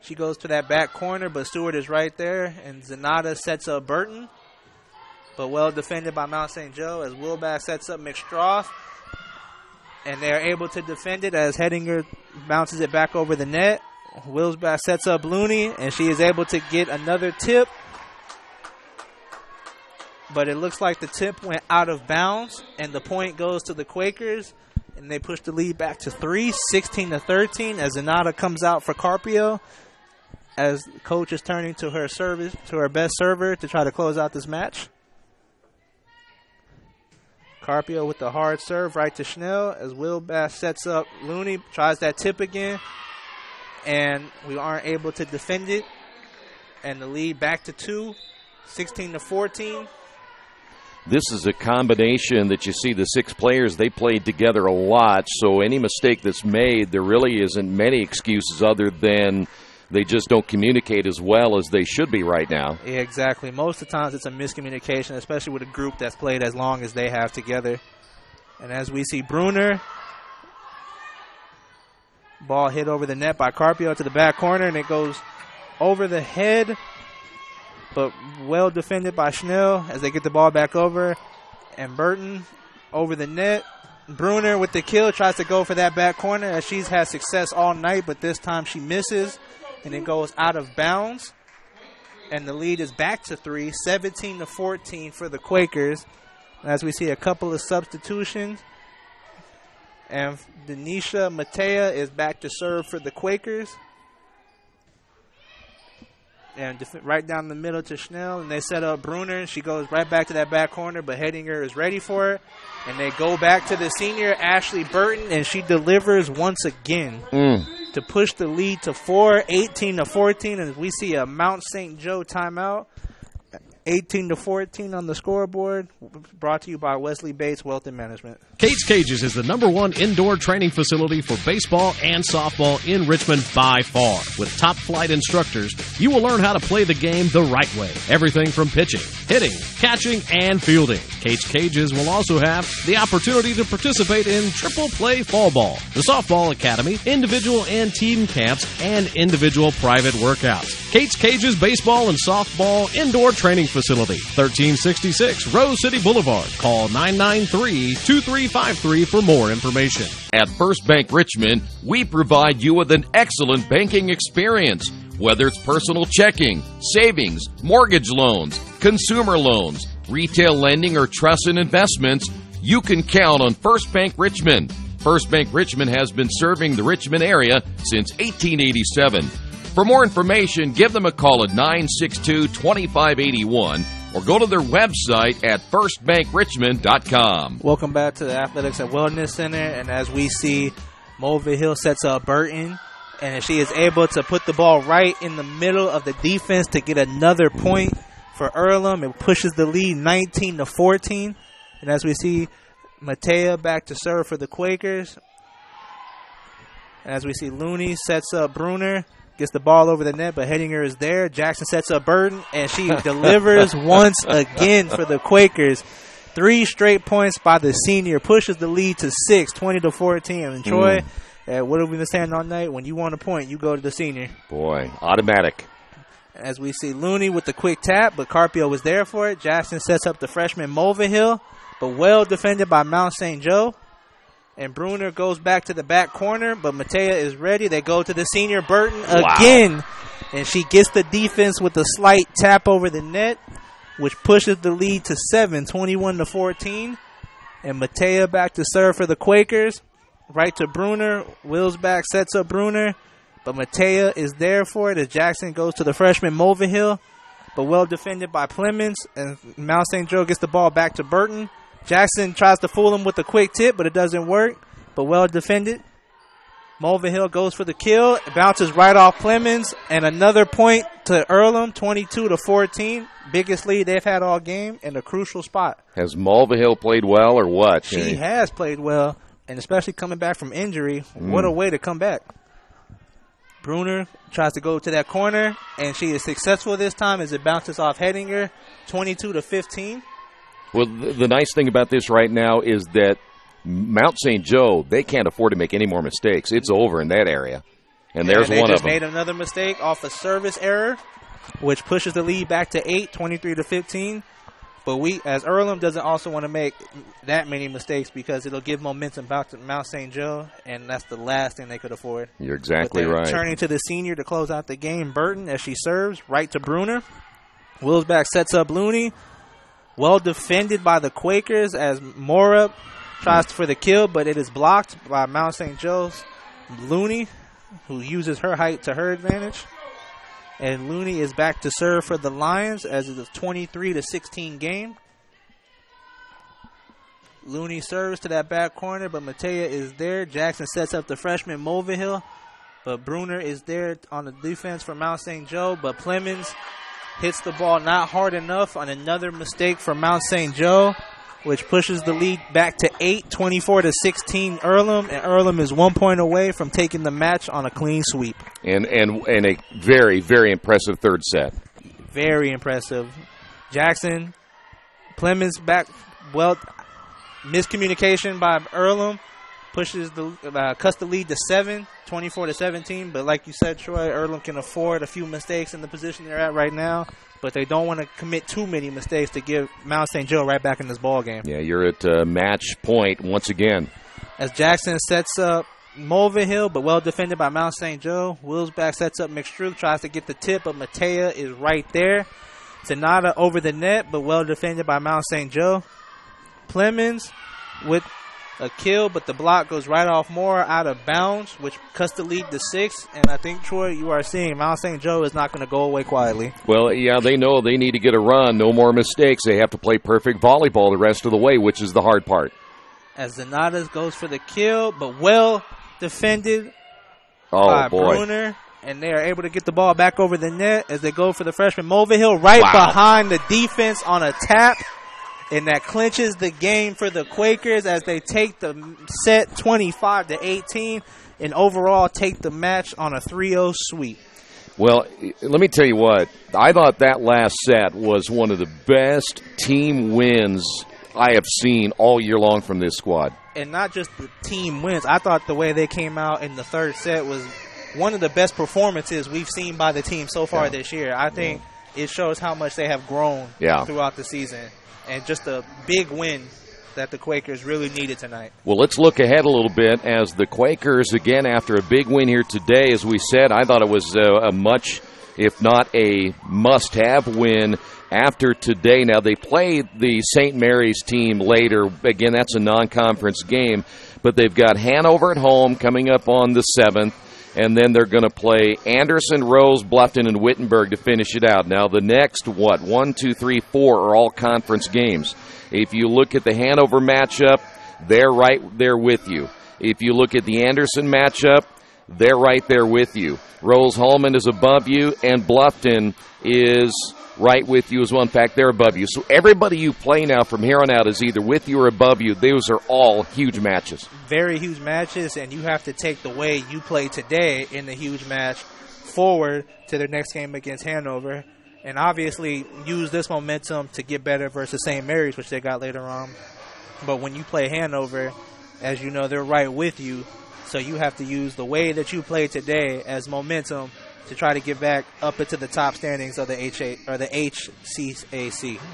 She goes to that back corner, but Stewart is right there. And Zanata sets up Burton. But well defended by Mount St. Joe as Wilback sets up McStroth. And they're able to defend it as Hedinger bounces it back over the net. Wilsback sets up Looney, and she is able to get another tip. But it looks like the tip went out of bounds, and the point goes to the Quakers, and they push the lead back to 3, 16-13, as Zanata comes out for Carpio, as the coach is turning to her service, to her best server to try to close out this match. Carpio with the hard serve right to Schnell, as Wilbass sets up Looney, tries that tip again, and we aren't able to defend it, and the lead back to 2, 16-14. This is a combination that you see the 6 players, they played together a lot, so any mistake that's made, there really isn't many excuses other than they just don't communicate as well as they should be right now. Yeah, exactly. Most of the times it's a miscommunication, especially with a group that's played as long as they have together. And as we see Bruner, ball hit over the net by Carpio to the back corner, and it goes over the head but well defended by Schnell as they get the ball back over. And Burton over the net. Bruner with the kill, tries to go for that back corner as she's had success all night, but this time she misses, and it goes out of bounds. And the lead is back to 3, 17-14 for the Quakers. As we see a couple of substitutions. And Denisha Matea is back to serve for the Quakers. And right down the middle to Schnell, and they set up Bruner. She goes right back to that back corner, but Hedinger is ready for it. And they go back to the senior, Ashley Burton, and she delivers once again to push the lead to 4, 18-14. And we see a Mount St. Joe timeout. 18-14 on the scoreboard. Brought to you by Wesley Bates Wealth and Management. Kate's Cages is the #1 indoor training facility for baseball and softball in Richmond by far. With top-flight instructors, you will learn how to play the game the right way. Everything from pitching, hitting, catching, and fielding. Kate's Cages will also have the opportunity to participate in triple play fall ball, the softball academy, individual and team camps, and individual private workouts. Kate's Cages Baseball and Softball Indoor Training Facility, 1366 Rose City Boulevard. Call 993-2353 for more information. At First Bank Richmond, we provide you with an excellent banking experience. Whether it's personal checking, savings, mortgage loans, consumer loans, retail lending, or trust and investments, you can count on First Bank Richmond. First Bank Richmond has been serving the Richmond area since 1887. For more information, give them a call at 962-2581 or go to their website at firstbankrichmond.com. Welcome back to the Athletics and Wellness Center. And as we see, Mulvihill sets up Burton, and she is able to put the ball right in the middle of the defense to get another point for Earlham. It pushes the lead 19-14. And as we see, Matea back to serve for the Quakers. And as we see, Looney sets up Bruner. Gets the ball over the net, but Hedinger is there. Jackson sets up Burton, and she delivers once again for the Quakers. 3 straight points by the senior. Pushes the lead to 6, 20-14. And Troy, what have we been saying all night? When you want a point, you go to the senior. Boy, automatic. As we see Looney with the quick tap, but Carpio was there for it. Jackson sets up the freshman Mulvihill, but well defended by Mount St. Joe. And Bruner goes back to the back corner, but Matea is ready. They go to the senior Burton again. Wow. And she gets the defense with a slight tap over the net, which pushes the lead to 7, 21-14. And Matea back to serve for the Quakers. Right to Bruner. Wilsback sets up Bruner, but Matea is there for it as Jackson goes to the freshman Mulvihill, but well defended by Clemens. And Mount St. Joe gets the ball back to Burton. Jackson tries to fool him with a quick tip, but it doesn't work. But well defended. Mulvihill goes for the kill. It bounces right off Clemens. And another point to Earlham, 22-14. Biggest lead they've had all game in a crucial spot. Has Mulvihill played well or what? She has played well, and especially coming back from injury. What a way to come back. Bruner tries to go to that corner, and she is successful this time as it bounces off Hedinger, 22-15. Well, the nice thing about this right now is that Mount St. Joe, they can't afford to make any more mistakes. It's over in that area. And there's one of them. They just made another mistake off a service error, which pushes the lead back to 8, 23-15. But we, as Earlham, doesn't also want to make that many mistakes because it'll give momentum back to Mount St. Joe, and that's the last thing they could afford. You're exactly right. Turning to the senior to close out the game, Burton, as she serves, right to Bruner. Wilsback sets up Looney. Well defended by the Quakers as Mora tries for the kill, but it is blocked by Mount St. Joe's Looney, who uses her height to her advantage. And Looney is back to serve for the Lions as it's a 23-16 game. Looney serves to that back corner, but Matea is there. Jackson sets up the freshman Mulvihill, but Bruner is there on the defense for Mount St. Joe, but Clemens hits the ball not hard enough on another mistake for Mount St. Joe, which pushes the lead back to 8, 24-16 Earlham, and Earlham is 1 point away from taking the match on a clean sweep. And a very, very impressive third set. Very impressive. Jackson, Clemens back, well, miscommunication by Earlham, cuts the lead to 7, 24-17. But like you said, Troy, Earlham can afford a few mistakes in the position they're at right now. But they don't want to commit too many mistakes to give Mount St. Joe right back in this ball game. Yeah, you're at match point once again. As Jackson sets up Mulvihill, but well defended by Mount St. Joe. Willsback sets up McStruth, tries to get the tip, but Matea is right there. Sonata over the net, but well defended by Mount St. Joe. Clemens with a kill, but the block goes right off Moore out of bounds, which cuts the lead to 6. And I think, Troy, you are seeing Mount St. Joe is not going to go away quietly. Well, yeah, they know they need to get a run. No more mistakes. They have to play perfect volleyball the rest of the way, which is the hard part. As Zanatas goes for the kill, but well defended by Bruner. And they are able to get the ball back over the net as they go for the freshman Mulvihill right behind the defense on a tap. And that clinches the game for the Quakers as they take the set 25-18 and overall take the match on a 3-0 sweep. Well, let me tell you what. I thought that last set was one of the best team wins I have seen all year long from this squad. And not just the team wins. I thought the way they came out in the third set was one of the best performances we've seen by the team so far this year. I think it shows how much they have grown throughout the season. And just a big win that the Quakers really needed tonight. Well, let's look ahead a little bit as the Quakers, again, after a big win here today, as we said, I thought it was a much, if not a must-have win after today. Now, they play the St. Mary's team later. Again, that's a non-conference game. But they've got Hanover at home coming up on the 7th. And then they're going to play Anderson, Rose, Bluffton, and Wittenberg to finish it out. Now, the next, 1, 2, 3, 4 are all conference games. If you look at the Hanover matchup, they're right there with you. If you look at the Anderson matchup, they're right there with you. Rose-Hulman is above you, and Bluffton is right with you as well. In fact, they're above you. So everybody you play now from here on out is either with you or above you. Those are all huge matches. Very huge matches, and you have to take the way you played today in the huge match forward to their next game against Hanover, and obviously use this momentum to get better versus St. Mary's, which they got later on. But when you play Hanover, as you know, they're right with you, so you have to use the way that you played today as momentum to try to get back up into the top standings of the HCAC.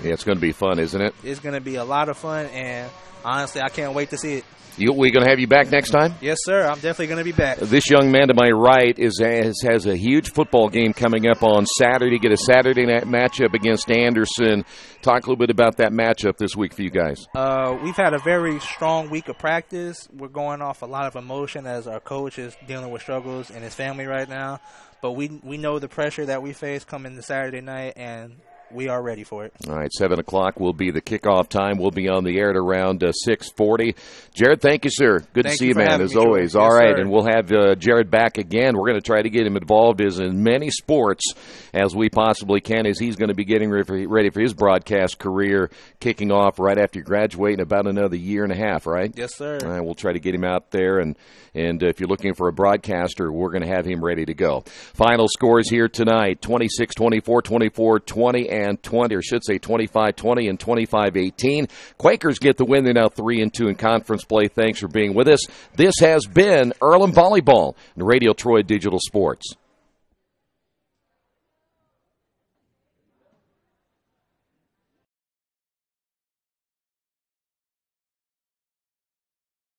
Yeah, it's going to be fun, isn't it? It's going to be a lot of fun, and honestly, I can't wait to see it. We going to have you back next time? Yes, sir. I'm definitely going to be back. This young man to my right has a huge football game coming up on Saturday. Get a Saturday night matchup against Anderson. Talk a little bit about that matchup this week for you guys. We've had a very strong week of practice. We're going off a lot of emotion as our coach is dealing with struggles in his family right now. But we know the pressure that we face coming to Saturday night, and we are ready for it. All right, 7 o'clock will be the kickoff time. We'll be on the air at around 6:40. Jared, thank you, sir. Good to see you, man, as always. All right, and we'll have Jared back again. We're going to try to get him involved in as many sports as we possibly can, as he's going to be getting ready for his broadcast career, kicking off right after you graduate in about another year and a half, right? Yes, sir. All right, we'll try to get him out there, and if you're looking for a broadcaster, we're going to have him ready to go. Final scores here tonight, 26-24, 24-20, and 20, or should say 25-20 and 25-18. Quakers get the win. They're now 3-2 in conference play. Thanks for being with us. This has been Earlham Volleyball and Radio Troy Digital Sports.